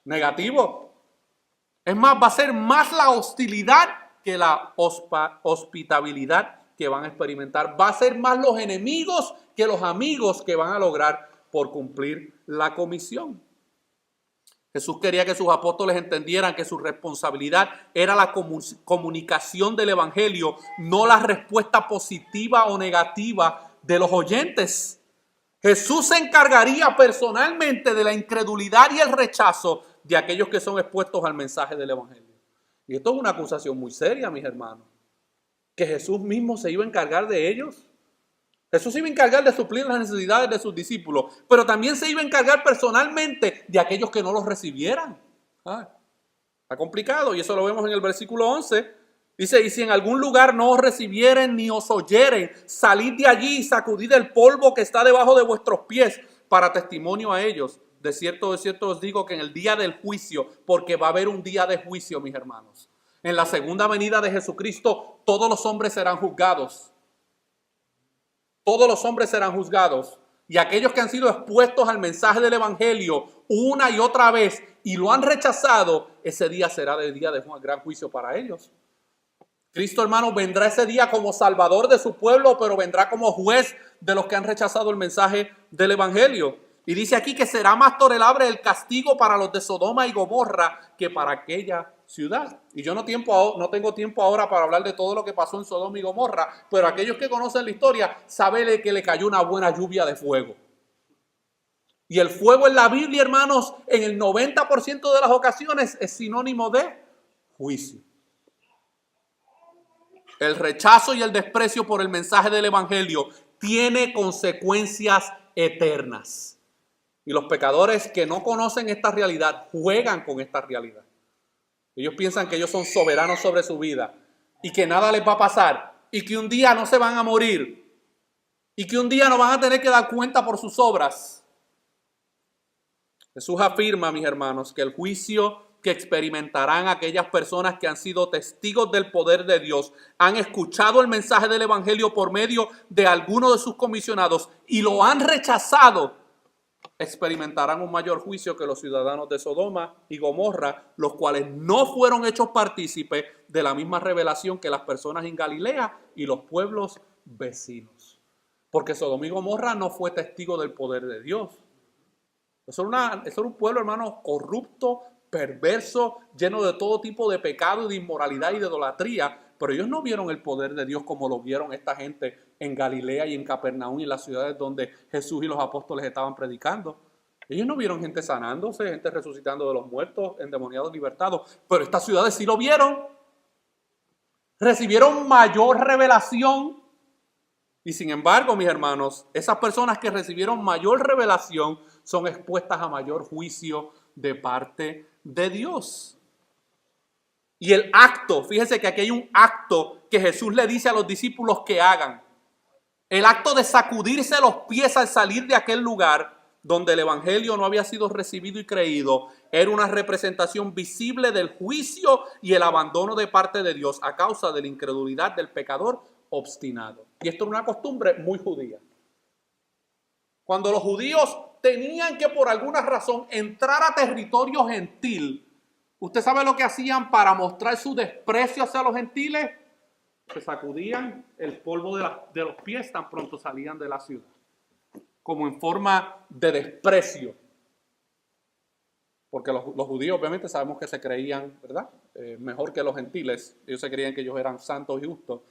Negativo. Es más, va a ser más la hostilidad que la hospitabilidad que van a experimentar. Va a ser más los enemigos que los amigos que van a lograr por cumplir la comisión. Jesús quería que sus apóstoles entendieran que su responsabilidad era la comunicación del Evangelio, no la respuesta positiva o negativa de los oyentes. Jesús se encargaría personalmente de la incredulidad y el rechazo de aquellos que son expuestos al mensaje del Evangelio. Y esto es una acusación muy seria, mis hermanos, que Jesús mismo se iba a encargar de ellos. Jesús se iba a encargar de suplir las necesidades de sus discípulos, pero también se iba a encargar personalmente de aquellos que no los recibieran. Está complicado y eso lo vemos en el versículo 11. Dice, y si en algún lugar no os recibieren ni os oyeren, salid de allí y sacudid el polvo que está debajo de vuestros pies para testimonio a ellos. De cierto os digo que en el día del juicio, porque va a haber un día de juicio, mis hermanos. En la segunda venida de Jesucristo, todos los hombres serán juzgados. Todos los hombres serán juzgados. Y aquellos que han sido expuestos al mensaje del Evangelio una y otra vez y lo han rechazado, ese día será el día de un gran juicio para ellos. Cristo, hermano, vendrá ese día como salvador de su pueblo, pero vendrá como juez de los que han rechazado el mensaje del Evangelio. Y dice aquí que será más tolerable el castigo para los de Sodoma y Gomorra que para aquella ciudad. Y yo no tengo tiempo ahora para hablar de todo lo que pasó en Sodoma y Gomorra, pero aquellos que conocen la historia saben que le cayó una buena lluvia de fuego. Y el fuego en la Biblia, hermanos, en el 90% de las ocasiones es sinónimo de juicio. El rechazo y el desprecio por el mensaje del evangelio tiene consecuencias eternas. Y los pecadores que no conocen esta realidad juegan con esta realidad. Ellos piensan que ellos son soberanos sobre su vida y que nada les va a pasar y que un día no se van a morir y que un día no van a tener que dar cuenta por sus obras. Jesús afirma, mis hermanos, que el juicio que experimentarán aquellas personas que han sido testigos del poder de Dios, han escuchado el mensaje del evangelio por medio de alguno de sus comisionados y lo han rechazado, experimentarán un mayor juicio que los ciudadanos de Sodoma y Gomorra, los cuales no fueron hechos partícipes de la misma revelación que las personas en Galilea y los pueblos vecinos. Porque Sodoma y Gomorra no fue testigo del poder de Dios. Eso era un pueblo, hermano, corrupto, perverso, lleno de todo tipo de pecado y de inmoralidad y de idolatría. Pero ellos no vieron el poder de Dios como lo vieron esta gente en Galilea y en Capernaum y en las ciudades donde Jesús y los apóstoles estaban predicando. Ellos no vieron gente sanándose, gente resucitando de los muertos, endemoniados libertados. Pero estas ciudades sí lo vieron. Recibieron mayor revelación. Y sin embargo, mis hermanos, esas personas que recibieron mayor revelación son expuestas a mayor juicio de parte de Dios. Y el acto, fíjense que aquí hay un acto que Jesús le dice a los discípulos que hagan. El acto de sacudirse los pies al salir de aquel lugar donde el evangelio no había sido recibido y creído, era una representación visible del juicio y el abandono de parte de Dios a causa de la incredulidad del pecador obstinado. Y esto era una costumbre muy judía. Cuando los judíos tenían que por alguna razón entrar a territorio gentil, ¿usted sabe lo que hacían para mostrar su desprecio hacia los gentiles? Se sacudían el polvo de los pies tan pronto salían de la ciudad, como en forma de desprecio. Porque los judíos obviamente sabemos que se creían, ¿verdad? Mejor que los gentiles. Ellos se creían que ellos eran santos y justos.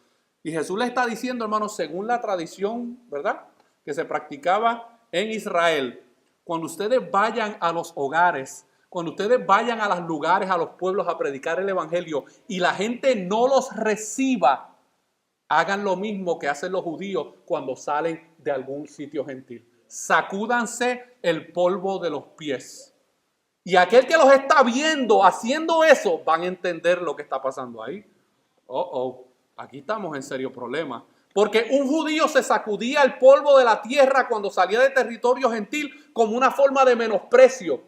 Y Jesús le está diciendo, hermanos, según la tradición, ¿verdad?, que se practicaba en Israel, cuando ustedes vayan a los hogares, cuando ustedes vayan a los lugares, a los pueblos a predicar el evangelio y la gente no los reciba, hagan lo mismo que hacen los judíos cuando salen de algún sitio gentil. Sacúdanse el polvo de los pies. Y aquel que los está viendo haciendo eso, van a entender lo que está pasando ahí. Aquí estamos en serio problema. Porque un judío se sacudía el polvo de la tierra cuando salía de territorio gentil como una forma de menosprecio.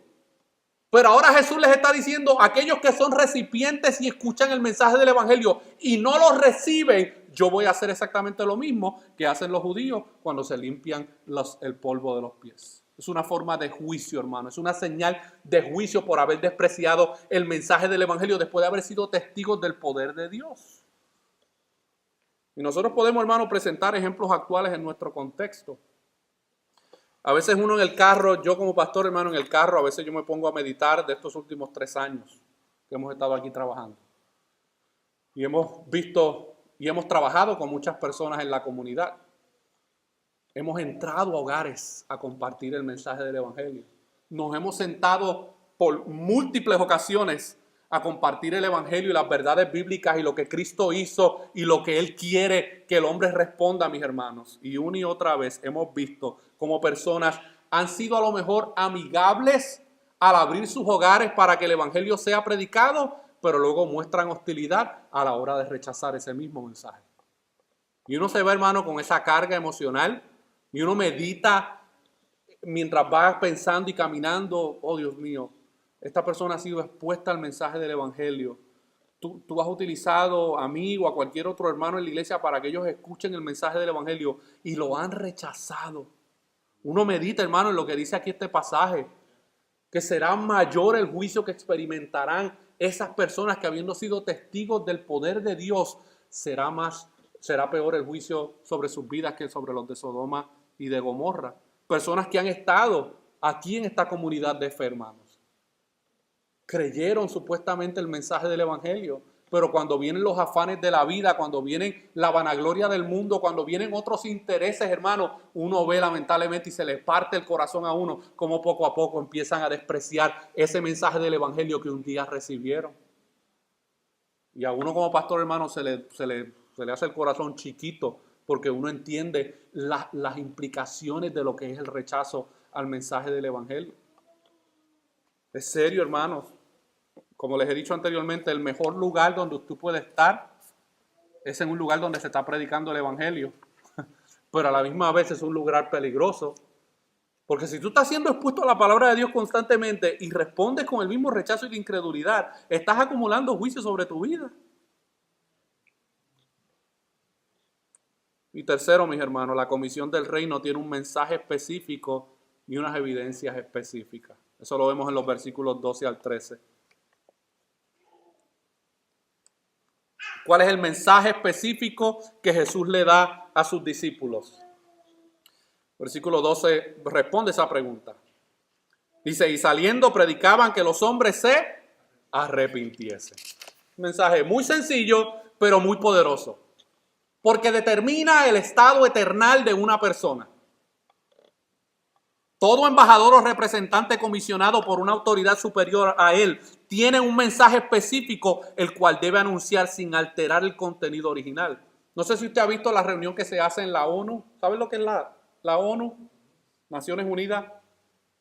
Pero ahora Jesús les está diciendo, aquellos que son recipientes y escuchan el mensaje del evangelio y no lo reciben, yo voy a hacer exactamente lo mismo que hacen los judíos cuando se limpian el polvo de los pies. Es una forma de juicio, hermano. Es una señal de juicio por haber despreciado el mensaje del evangelio después de haber sido testigos del poder de Dios. Y nosotros podemos, hermano, presentar ejemplos actuales en nuestro contexto. A veces uno en el carro, yo como pastor, hermano, en el carro, a veces yo me pongo a meditar de estos últimos 3 años que hemos estado aquí trabajando. Y hemos visto y hemos trabajado con muchas personas en la comunidad. Hemos entrado a hogares a compartir el mensaje del evangelio. Nos hemos sentado por múltiples ocasiones a compartir el evangelio y las verdades bíblicas y lo que Cristo hizo y lo que Él quiere que el hombre responda, mis hermanos. Y una y otra vez hemos visto cómo personas han sido a lo mejor amigables al abrir sus hogares para que el evangelio sea predicado, pero luego muestran hostilidad a la hora de rechazar ese mismo mensaje. Y uno se ve, hermano, con esa carga emocional y uno medita mientras va pensando y caminando, oh Dios mío, esta persona ha sido expuesta al mensaje del evangelio. Tú has utilizado a mí o a cualquier otro hermano en la iglesia para que ellos escuchen el mensaje del evangelio y lo han rechazado. Uno medita, hermano, en lo que dice aquí este pasaje, que será mayor el juicio que experimentarán esas personas que, habiendo sido testigos del poder de Dios, será peor el juicio sobre sus vidas que sobre los de Sodoma y de Gomorra. Personas que han estado aquí en esta comunidad de fe, hermanos. Creyeron supuestamente el mensaje del evangelio, pero cuando vienen los afanes de la vida, cuando vienen la vanagloria del mundo, cuando vienen otros intereses, hermanos, uno ve lamentablemente y se les parte el corazón a uno, como poco a poco empiezan a despreciar ese mensaje del evangelio que un día recibieron. Y a uno como pastor, hermano, se le hace el corazón chiquito, porque uno entiende las implicaciones de lo que es el rechazo al mensaje del evangelio. Es serio, hermanos. Como les he dicho anteriormente, el mejor lugar donde usted puede estar es en un lugar donde se está predicando el evangelio. Pero a la misma vez es un lugar peligroso. Porque si tú estás siendo expuesto a la palabra de Dios constantemente y respondes con el mismo rechazo y de incredulidad, estás acumulando juicio sobre tu vida. Y tercero, mis hermanos, la comisión del reino tiene un mensaje específico y unas evidencias específicas. Eso lo vemos en los versículos 12 al 13. ¿Cuál es el mensaje específico que Jesús le da a sus discípulos? Versículo 12 responde esa pregunta. Dice, y saliendo predicaban que los hombres se arrepintiesen. Un mensaje muy sencillo, pero muy poderoso. Porque determina el estado eternal de una persona. Todo embajador o representante comisionado por una autoridad superior a él tiene un mensaje específico el cual debe anunciar sin alterar el contenido original. No sé si usted ha visto la reunión que se hace en la ONU. ¿Saben lo que es la ONU? Naciones Unidas.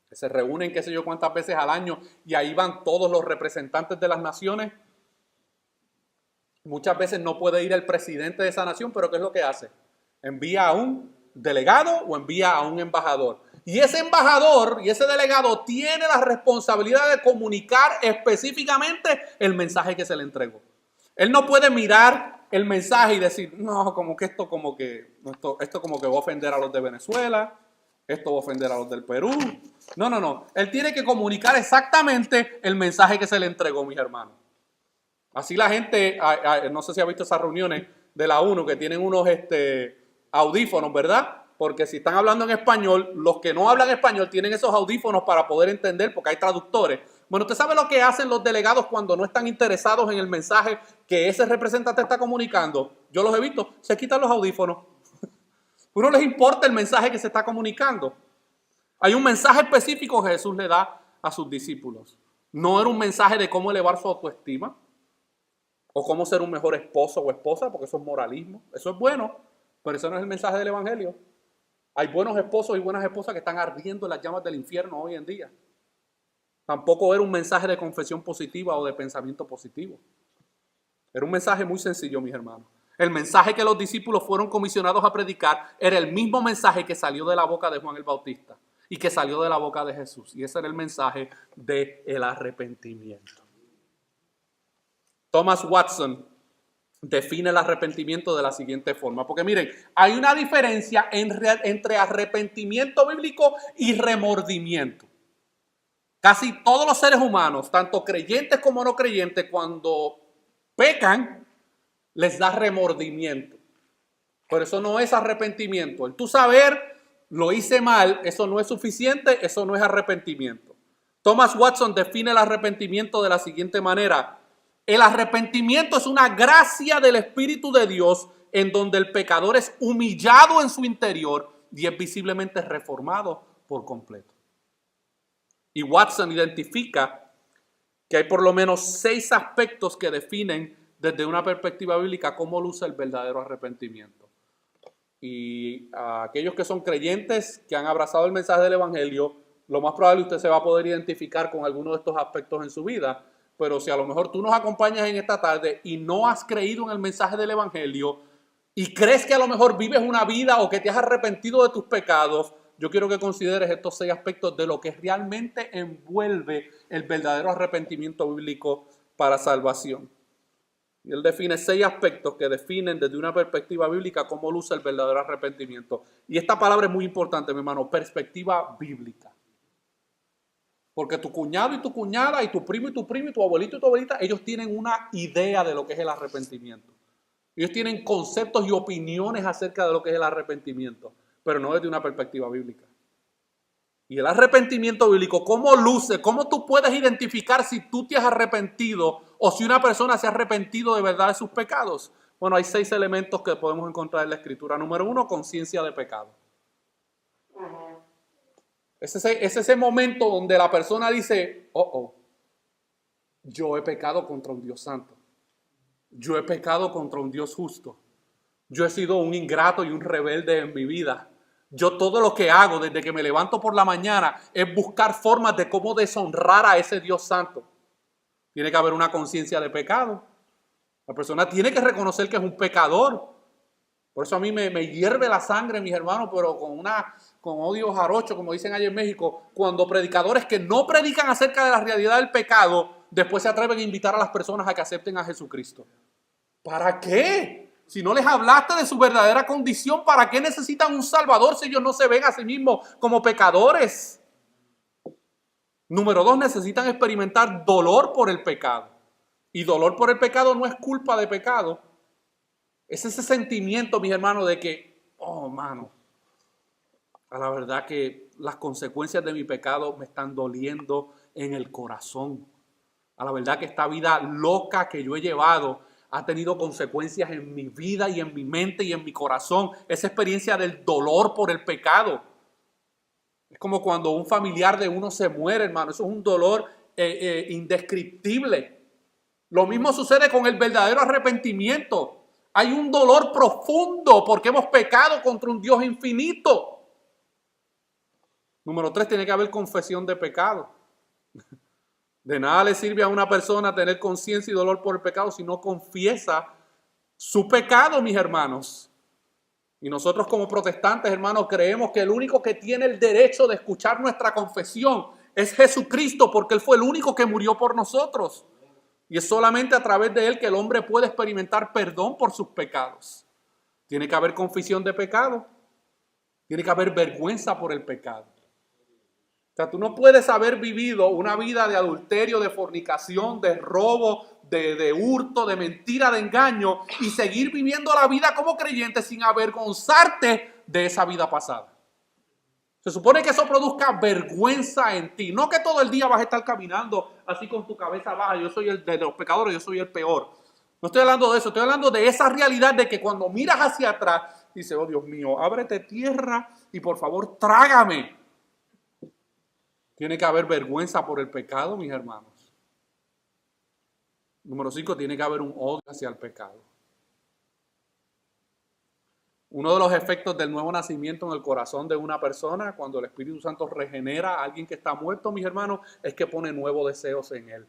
Que se reúnen qué sé yo cuántas veces al año y ahí van todos los representantes de las naciones. Muchas veces no puede ir el presidente de esa nación, pero ¿qué es lo que hace? Envía a un delegado o envía a un embajador. Y ese embajador y ese delegado tiene la responsabilidad de comunicar específicamente el mensaje que se le entregó. Él no puede mirar el mensaje y decir, no, como que esto como que va a ofender a los de Venezuela, esto va a ofender a los del Perú. No. Él tiene que comunicar exactamente el mensaje que se le entregó, mis hermanos. Así la gente, no sé si ha visto esas reuniones de la ONU que tienen unos audífonos, ¿verdad? Porque si están hablando en español, los que no hablan español tienen esos audífonos para poder entender porque hay traductores. Bueno, ¿usted sabe lo que hacen los delegados cuando no están interesados en el mensaje que ese representante está comunicando? Yo los he visto, se quitan los audífonos. No les importa el mensaje que se está comunicando. Hay un mensaje específico que Jesús le da a sus discípulos. No era un mensaje de cómo elevar su autoestima o cómo ser un mejor esposo o esposa, porque eso es moralismo. Eso es bueno, pero eso no es el mensaje del evangelio. Hay buenos esposos y buenas esposas que están ardiendo en las llamas del infierno hoy en día. Tampoco era un mensaje de confesión positiva o de pensamiento positivo. Era un mensaje muy sencillo, mis hermanos. El mensaje que los discípulos fueron comisionados a predicar era el mismo mensaje que salió de la boca de Juan el Bautista y que salió de la boca de Jesús. Y ese era el mensaje del arrepentimiento. Thomas Watson define el arrepentimiento de la siguiente forma. Porque miren, hay una diferencia entre arrepentimiento bíblico y remordimiento. Casi todos los seres humanos, tanto creyentes como no creyentes, cuando pecan, les da remordimiento. Pero eso no es arrepentimiento. El tú saber, lo hice mal, eso no es suficiente, eso no es arrepentimiento. Thomas Watson define el arrepentimiento de la siguiente manera. El arrepentimiento es una gracia del Espíritu de Dios en donde el pecador es humillado en su interior y es visiblemente reformado por completo. Y Watson identifica que hay por lo menos 6 aspectos que definen desde una perspectiva bíblica cómo luce el verdadero arrepentimiento. Y a aquellos que son creyentes, que han abrazado el mensaje del evangelio, lo más probable es que usted se va a poder identificar con alguno de estos aspectos en su vida. Pero si a lo mejor tú nos acompañas en esta tarde y no has creído en el mensaje del evangelio y crees que a lo mejor vives una vida o que te has arrepentido de tus pecados, yo quiero que consideres estos 6 aspectos de lo que realmente envuelve el verdadero arrepentimiento bíblico para salvación. Y él define 6 aspectos que definen desde una perspectiva bíblica cómo luce el verdadero arrepentimiento. Y esta palabra es muy importante, mi hermano, perspectiva bíblica. Porque tu cuñado y tu cuñada, y tu primo y tu primo, y tu abuelito y tu abuelita, ellos tienen una idea de lo que es el arrepentimiento. Ellos tienen conceptos y opiniones acerca de lo que es el arrepentimiento, pero no desde una perspectiva bíblica. Y el arrepentimiento bíblico, ¿cómo luce? ¿Cómo tú puedes identificar si tú te has arrepentido o si una persona se ha arrepentido de verdad de sus pecados? Bueno, hay 6 elementos que podemos encontrar en la Escritura. Número 1, conciencia de pecado. Es ese momento donde la persona dice, yo he pecado contra un Dios santo. Yo he pecado contra un Dios justo. Yo he sido un ingrato y un rebelde en mi vida. Yo todo lo que hago desde que me levanto por la mañana es buscar formas de cómo deshonrar a ese Dios santo. Tiene que haber una conciencia de pecado. La persona tiene que reconocer que es un pecador. Por eso a mí me hierve la sangre, mis hermanos, pero con odio jarocho, como dicen allá en México, cuando predicadores que no predican acerca de la realidad del pecado, después se atreven a invitar a las personas a que acepten a Jesucristo. ¿Para qué? Si no les hablaste de su verdadera condición, ¿para qué necesitan un Salvador si ellos no se ven a sí mismos como pecadores? Número 2, necesitan experimentar dolor por el pecado. Y dolor por el pecado no es culpa de pecado. Es ese sentimiento, mis hermanos, de que, a la verdad que las consecuencias de mi pecado me están doliendo en el corazón. A la verdad que esta vida loca que yo he llevado ha tenido consecuencias en mi vida y en mi mente y en mi corazón. Esa experiencia del dolor por el pecado. Es como cuando un familiar de uno se muere, hermano. Eso es un dolor indescriptible. Lo mismo sucede con el verdadero arrepentimiento. Hay un dolor profundo porque hemos pecado contra un Dios infinito. Número 3, tiene que haber confesión de pecado. De nada le sirve a una persona tener conciencia y dolor por el pecado si no confiesa su pecado, mis hermanos. Y nosotros como protestantes, hermanos, creemos que el único que tiene el derecho de escuchar nuestra confesión es Jesucristo, porque Él fue el único que murió por nosotros. Y es solamente a través de Él que el hombre puede experimentar perdón por sus pecados. Tiene que haber confesión de pecado. Tiene que haber vergüenza por el pecado. O sea, tú no puedes haber vivido una vida de adulterio, de fornicación, de robo, de hurto, de mentira, de engaño y seguir viviendo la vida como creyente sin avergonzarte de esa vida pasada. Se supone que eso produzca vergüenza en ti. No que todo el día vas a estar caminando así con tu cabeza baja. Yo soy el de los pecadores, yo soy el peor. No estoy hablando de eso, estoy hablando de esa realidad de que cuando miras hacia atrás, dices, oh Dios mío, ábrete tierra y por favor trágame. Tiene que haber vergüenza por el pecado, mis hermanos. Número 5, tiene que haber un odio hacia el pecado. Uno de los efectos del nuevo nacimiento en el corazón de una persona, cuando el Espíritu Santo regenera a alguien que está muerto, mis hermanos, es que pone nuevos deseos en él.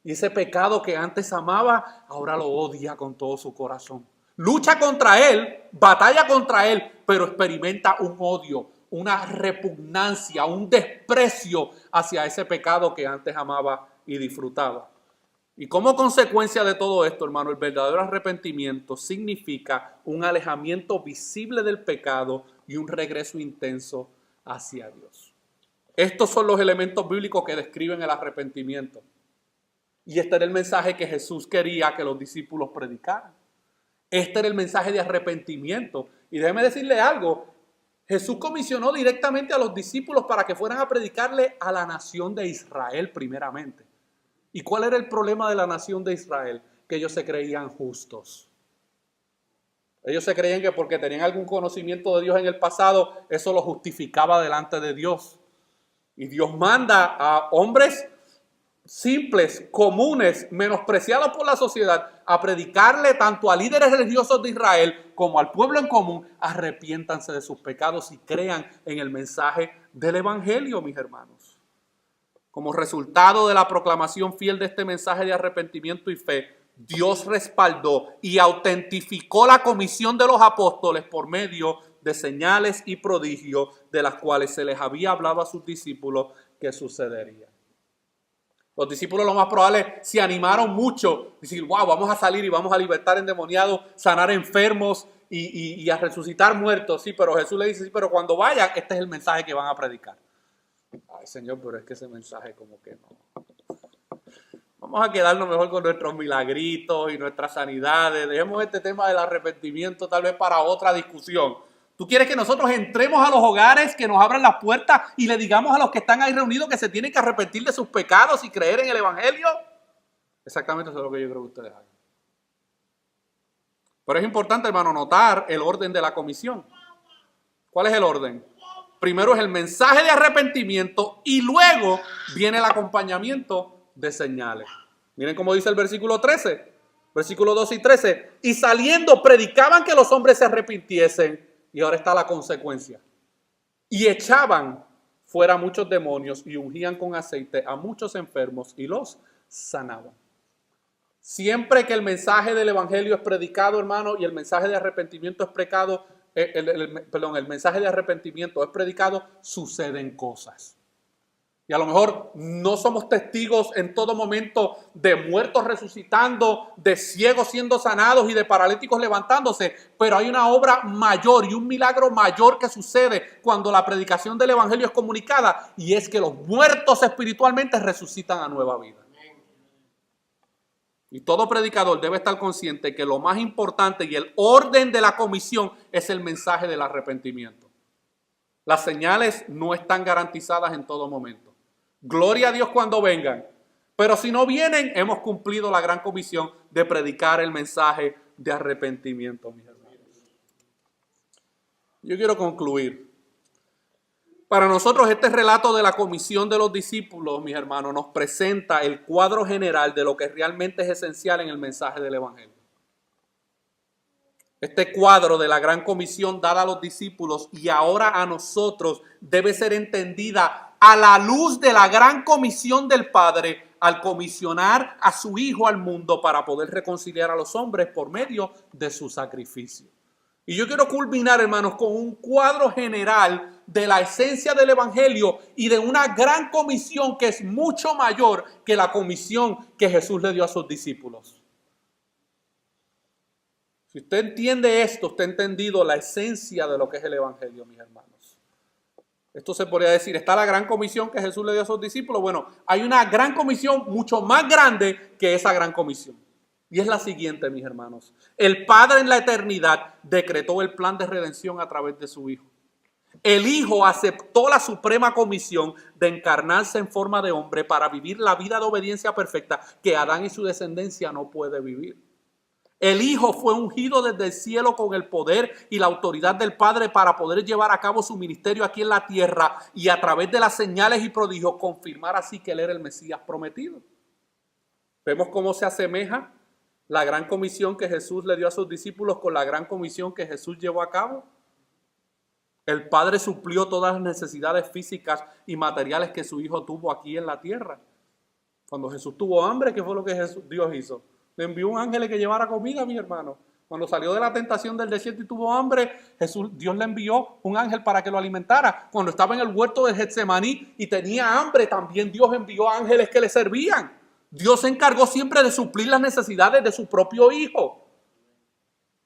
Y ese pecado que antes amaba, ahora lo odia con todo su corazón. Lucha contra él, batalla contra él, pero experimenta un odio, una repugnancia, un desprecio hacia ese pecado que antes amaba y disfrutaba. Y como consecuencia de todo esto, hermano, el verdadero arrepentimiento significa un alejamiento visible del pecado y un regreso intenso hacia Dios. Estos son los elementos bíblicos que describen el arrepentimiento. Y este era el mensaje que Jesús quería que los discípulos predicaran. Este era el mensaje de arrepentimiento. Y déjeme decirle algo, Jesús comisionó directamente a los discípulos para que fueran a predicarle a la nación de Israel primeramente. ¿Y cuál era el problema de la nación de Israel? Que ellos se creían justos. Ellos se creían que porque tenían algún conocimiento de Dios en el pasado, eso los justificaba delante de Dios. Y Dios manda a hombres simples, comunes, menospreciados por la sociedad, a predicarle tanto a líderes religiosos de Israel como al pueblo en común, arrepiéntanse de sus pecados y crean en el mensaje del Evangelio, mis hermanos. Como resultado de la proclamación fiel de este mensaje de arrepentimiento y fe, Dios respaldó y autentificó la comisión de los apóstoles por medio de señales y prodigios de las cuales se les había hablado a sus discípulos que sucedería. Los discípulos lo más probable se animaron mucho, decir, wow, vamos a salir y vamos a libertar endemoniados, sanar enfermos y a resucitar muertos. Sí, pero Jesús le dice, sí, pero cuando vayan, este es el mensaje que van a predicar. Ay, Señor, pero es que ese mensaje como que no. Vamos a quedarnos mejor con nuestros milagritos y nuestras sanidades. Dejemos este tema del arrepentimiento tal vez para otra discusión. ¿Tú quieres que nosotros entremos a los hogares, que nos abran las puertas y le digamos a los que están ahí reunidos que se tienen que arrepentir de sus pecados y creer en el Evangelio? Exactamente eso es lo que yo creo que ustedes hagan. Pero es importante, hermano, notar el orden de la comisión. ¿Cuál es el orden? Primero es el mensaje de arrepentimiento y luego viene el acompañamiento de señales. Miren cómo dice el versículo 13, versículos 2 y 13. Y saliendo predicaban que los hombres se arrepintiesen. Y ahora está la consecuencia. Y echaban fuera muchos demonios y ungían con aceite a muchos enfermos y los sanaban. Siempre que el mensaje del evangelio es predicado, hermano, y el mensaje de arrepentimiento es predicado, el mensaje de arrepentimiento es predicado, suceden cosas. Y a lo mejor no somos testigos en todo momento de muertos resucitando, de ciegos siendo sanados y de paralíticos levantándose, pero hay una obra mayor y un milagro mayor que sucede cuando la predicación del evangelio es comunicada, y es que los muertos espiritualmente resucitan a nueva vida. Y todo predicador debe estar consciente que lo más importante y el orden de la comisión es el mensaje del arrepentimiento. Las señales no están garantizadas en todo momento. Gloria a Dios cuando vengan. Pero si no vienen, hemos cumplido la gran comisión de predicar el mensaje de arrepentimiento, mis hermanos. Yo quiero concluir. Para nosotros este relato de la comisión de los discípulos, mis hermanos, nos presenta el cuadro general de lo que realmente es esencial en el mensaje del evangelio. Este cuadro de la gran comisión dada a los discípulos y ahora a nosotros debe ser entendida a la luz de la gran comisión del Padre al comisionar a su Hijo al mundo para poder reconciliar a los hombres por medio de su sacrificio. Y yo quiero culminar, hermanos, con un cuadro general de la esencia del evangelio y de una gran comisión que es mucho mayor que la comisión que Jesús le dio a sus discípulos. Si usted entiende esto, usted ha entendido la esencia de lo que es el evangelio, mis hermanos. Esto se podría decir, está la gran comisión que Jesús le dio a sus discípulos. Bueno, hay una gran comisión mucho más grande que esa gran comisión. Y es la siguiente, mis hermanos. El Padre en la eternidad decretó el plan de redención a través de su Hijo. El Hijo aceptó la suprema comisión de encarnarse en forma de hombre para vivir la vida de obediencia perfecta que Adán y su descendencia no puede vivir. El Hijo fue ungido desde el cielo con el poder y la autoridad del Padre para poder llevar a cabo su ministerio aquí en la tierra y a través de las señales y prodigios confirmar así que Él era el Mesías prometido. Vemos cómo se asemeja la gran comisión que Jesús le dio a sus discípulos con la gran comisión que Jesús llevó a cabo. El Padre suplió todas las necesidades físicas y materiales que su Hijo tuvo aquí en la tierra. Cuando Jesús tuvo hambre, ¿qué fue lo que Dios hizo? Le envió un ángel que llevara comida, mi hermano. Cuando salió de la tentación del desierto y tuvo hambre, Dios le envió un ángel para que lo alimentara. Cuando estaba en el huerto de Getsemaní y tenía hambre, también Dios envió ángeles que le servían. Dios se encargó siempre de suplir las necesidades de su propio Hijo.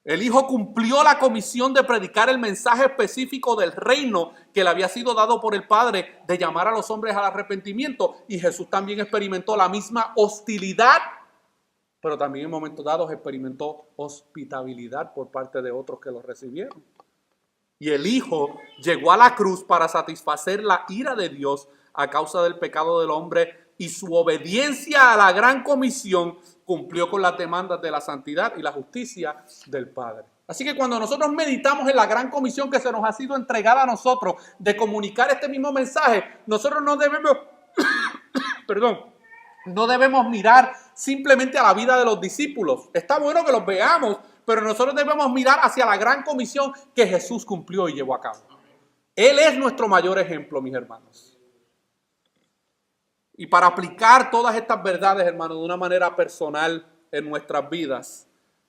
El Hijo cumplió la comisión de predicar el mensaje específico del reino que le había sido dado por el Padre de llamar a los hombres al arrepentimiento. Y Jesús también experimentó la misma hostilidad, pero también en momentos dados experimentó hospitabilidad por parte de otros que lo recibieron. Y el Hijo llegó a la cruz para satisfacer la ira de Dios a causa del pecado del hombre, y su obediencia a la gran comisión cumplió con las demandas de la santidad y la justicia del Padre. Así que cuando nosotros meditamos en la gran comisión que se nos ha sido entregada a nosotros de comunicar este mismo mensaje, nosotros no debemos, no debemos mirar simplemente a la vida de los discípulos. Está bueno que los veamos, pero nosotros debemos mirar hacia la gran comisión que Jesús cumplió y llevó a cabo. Él es nuestro mayor ejemplo, mis hermanos. Y para aplicar todas estas verdades, hermanos, de una manera personal en nuestras vidas,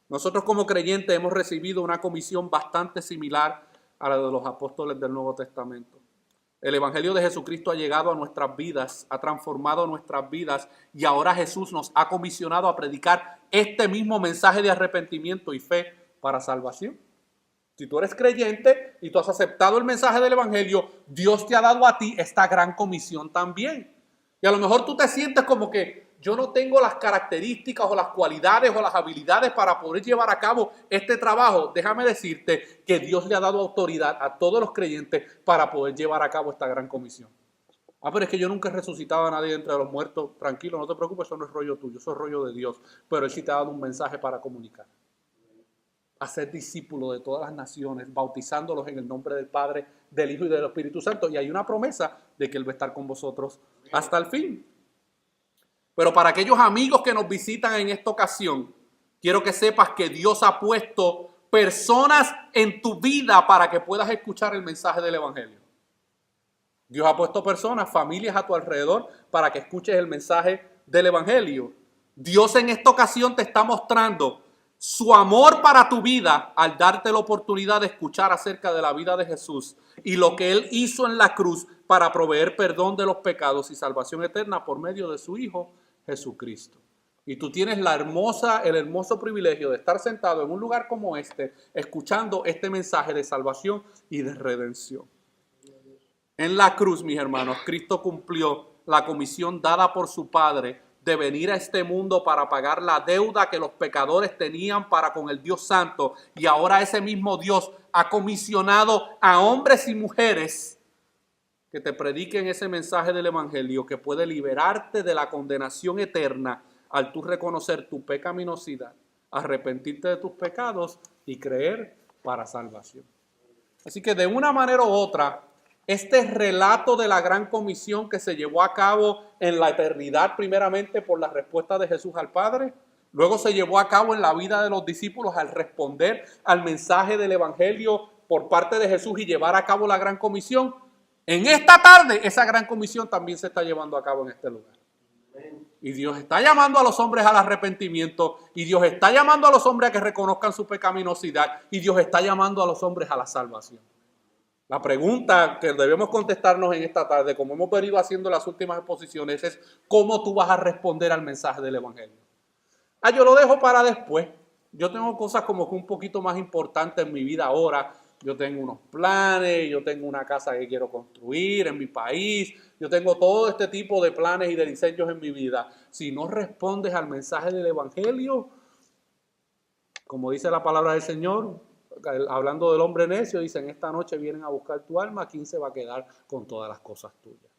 nosotros como creyentes hemos recibido una comisión bastante similar a la de los apóstoles del Nuevo Testamento. El Evangelio de Jesucristo ha llegado a nuestras vidas, ha transformado nuestras vidas, y ahora Jesús nos ha comisionado a predicar este mismo mensaje de arrepentimiento y fe para salvación. Si tú eres creyente y tú has aceptado el mensaje del Evangelio, Dios te ha dado a ti esta gran comisión también. Y a lo mejor tú te sientes como que yo no tengo las características o las cualidades o las habilidades para poder llevar a cabo este trabajo. Déjame decirte que Dios le ha dado autoridad a todos los creyentes para poder llevar a cabo esta gran comisión. Pero es que yo nunca he resucitado a nadie entre los muertos. Tranquilo, no te preocupes, eso no es rollo tuyo, eso es rollo de Dios. Pero Él sí te ha dado un mensaje para comunicar. Hacer discípulos de todas las naciones, bautizándolos en el nombre del Padre, del Hijo y del Espíritu Santo. Y hay una promesa de que Él va a estar con vosotros hasta el fin. Pero para aquellos amigos que nos visitan en esta ocasión, quiero que sepas que Dios ha puesto personas en tu vida para que puedas escuchar el mensaje del Evangelio. Dios ha puesto personas, familias a tu alrededor para que escuches el mensaje del Evangelio. Dios en esta ocasión te está mostrando su amor para tu vida al darte la oportunidad de escuchar acerca de la vida de Jesús y lo que Él hizo en la cruz para proveer perdón de los pecados y salvación eterna por medio de su Hijo Jesucristo. Y tú tienes el hermoso privilegio de estar sentado en un lugar como este, escuchando este mensaje de salvación y de redención. En la cruz, mis hermanos, Cristo cumplió la comisión dada por su Padre de venir a este mundo para pagar la deuda que los pecadores tenían para con el Dios Santo. Y ahora ese mismo Dios ha comisionado a hombres y mujeres que te prediquen ese mensaje del Evangelio que puede liberarte de la condenación eterna al tú reconocer tu pecaminosidad, arrepentirte de tus pecados y creer para salvación. Así que de una manera u otra, este relato de la gran comisión que se llevó a cabo en la eternidad, primeramente por la respuesta de Jesús al Padre, luego se llevó a cabo en la vida de los discípulos al responder al mensaje del Evangelio por parte de Jesús y llevar a cabo la gran comisión. En esta tarde, esa gran comisión también se está llevando a cabo en este lugar. Y Dios está llamando a los hombres al arrepentimiento, y Dios está llamando a los hombres a que reconozcan su pecaminosidad, y Dios está llamando a los hombres a la salvación. La pregunta que debemos contestarnos en esta tarde, como hemos venido haciendo en las últimas exposiciones, es ¿cómo tú vas a responder al mensaje del Evangelio? Yo lo dejo para después. Yo tengo cosas como que un poquito más importantes en mi vida ahora. Yo tengo unos planes, yo tengo una casa que quiero construir en mi país, yo tengo todo este tipo de planes y de diseños en mi vida. Si no respondes al mensaje del Evangelio, como dice la palabra del Señor, hablando del hombre necio, dicen, esta noche vienen a buscar tu alma, ¿quién se va a quedar con todas las cosas tuyas?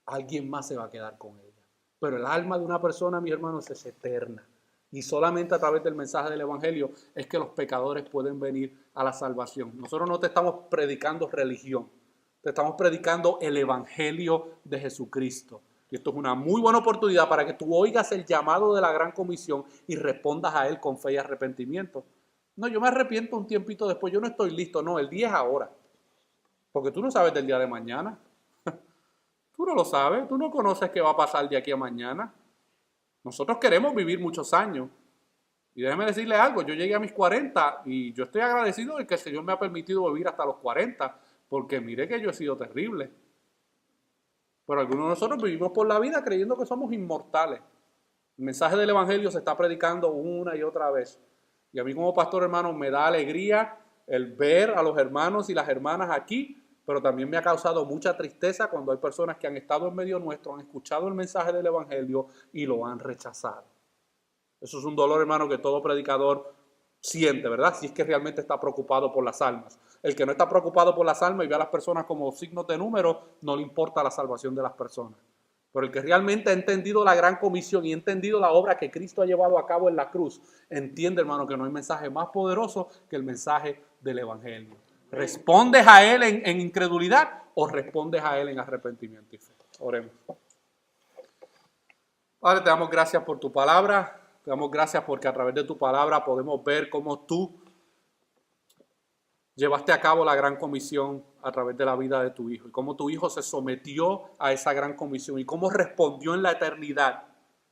Alguien más se va a quedar con ella. Pero el alma de una persona, mis hermanos, es eterna. Y solamente a través del mensaje del Evangelio es que los pecadores pueden venir a la salvación. Nosotros no te estamos predicando religión, te estamos predicando el Evangelio de Jesucristo. Y esto es una muy buena oportunidad para que tú oigas el llamado de la gran comisión y respondas a él con fe y arrepentimiento. No, yo me arrepiento un tiempito después, yo no estoy listo. No, el día es ahora. Porque tú no sabes del día de mañana. Tú no lo sabes, tú no conoces qué va a pasar de aquí a mañana. Nosotros queremos vivir muchos años. Y déjeme decirle algo, yo llegué a mis 40 y yo estoy agradecido de que el Señor me ha permitido vivir hasta los 40, porque mire que yo he sido terrible. Pero algunos de nosotros vivimos por la vida creyendo que somos inmortales. El mensaje del Evangelio se está predicando una y otra vez. Y a mí como pastor, hermano, me da alegría el ver a los hermanos y las hermanas aquí, pero también me ha causado mucha tristeza cuando hay personas que han estado en medio nuestro, han escuchado el mensaje del Evangelio y lo han rechazado. Eso es un dolor, hermano, que todo predicador siente, ¿verdad? Si es que realmente está preocupado por las almas. El que no está preocupado por las almas y ve a las personas como signos de número, no le importa la salvación de las personas. Pero el que realmente ha entendido la gran comisión y ha entendido la obra que Cristo ha llevado a cabo en la cruz, entiende, hermano, que no hay mensaje más poderoso que el mensaje del Evangelio. ¿Respondes a él en incredulidad o respondes a él en arrepentimiento y fe? Oremos. Padre, te damos gracias por tu palabra. Te damos gracias porque a través de tu palabra podemos ver cómo tú llevaste a cabo la gran comisión a través de la vida de tu Hijo y cómo tu Hijo se sometió a esa gran comisión y cómo respondió en la eternidad.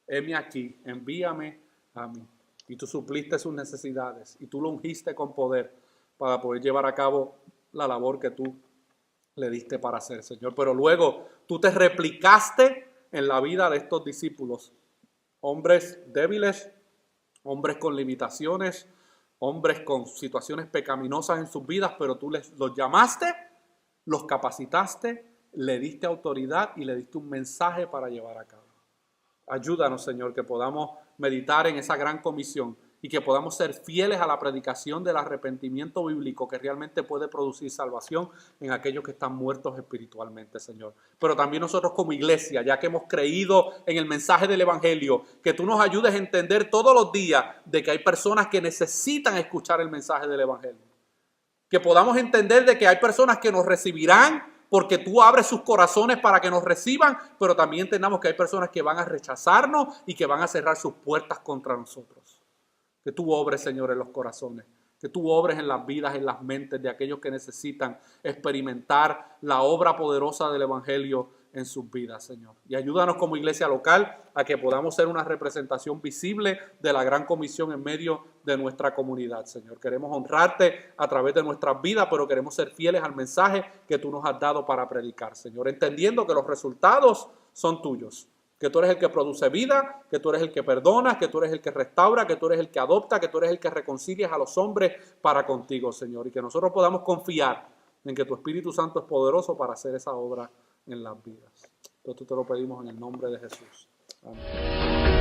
Heme aquí, envíame a mí. Y tú supliste sus necesidades y tú lo ungiste con poder para poder llevar a cabo la labor que tú le diste para hacer, Señor. Pero luego tú te replicaste en la vida de estos discípulos. Hombres débiles, hombres con limitaciones, hombres con situaciones pecaminosas en sus vidas, pero tú los llamaste, los capacitaste, le diste autoridad y le diste un mensaje para llevar a cabo. Ayúdanos, Señor, que podamos meditar en esa gran comisión y que podamos ser fieles a la predicación del arrepentimiento bíblico que realmente puede producir salvación en aquellos que están muertos espiritualmente, Señor. Pero también nosotros como iglesia, ya que hemos creído en el mensaje del Evangelio, que tú nos ayudes a entender todos los días de que hay personas que necesitan escuchar el mensaje del Evangelio. Que podamos entender de que hay personas que nos recibirán porque tú abres sus corazones para que nos reciban, pero también entendamos que hay personas que van a rechazarnos y que van a cerrar sus puertas contra nosotros. Que tú obres, Señor, en los corazones, que tú obres en las vidas, en las mentes de aquellos que necesitan experimentar la obra poderosa del Evangelio en sus vidas, Señor. Y ayúdanos como iglesia local a que podamos ser una representación visible de la gran comisión en medio de nuestra comunidad, Señor. Queremos honrarte a través de nuestras vidas, pero queremos ser fieles al mensaje que tú nos has dado para predicar, Señor, entendiendo que los resultados son tuyos. Que tú eres el que produce vida, que tú eres el que perdona, que tú eres el que restaura, que tú eres el que adopta, que tú eres el que reconcilias a los hombres para contigo, Señor. Y que nosotros podamos confiar en que tu Espíritu Santo es poderoso para hacer esa obra en las vidas. Entonces te lo pedimos en el nombre de Jesús. Amén.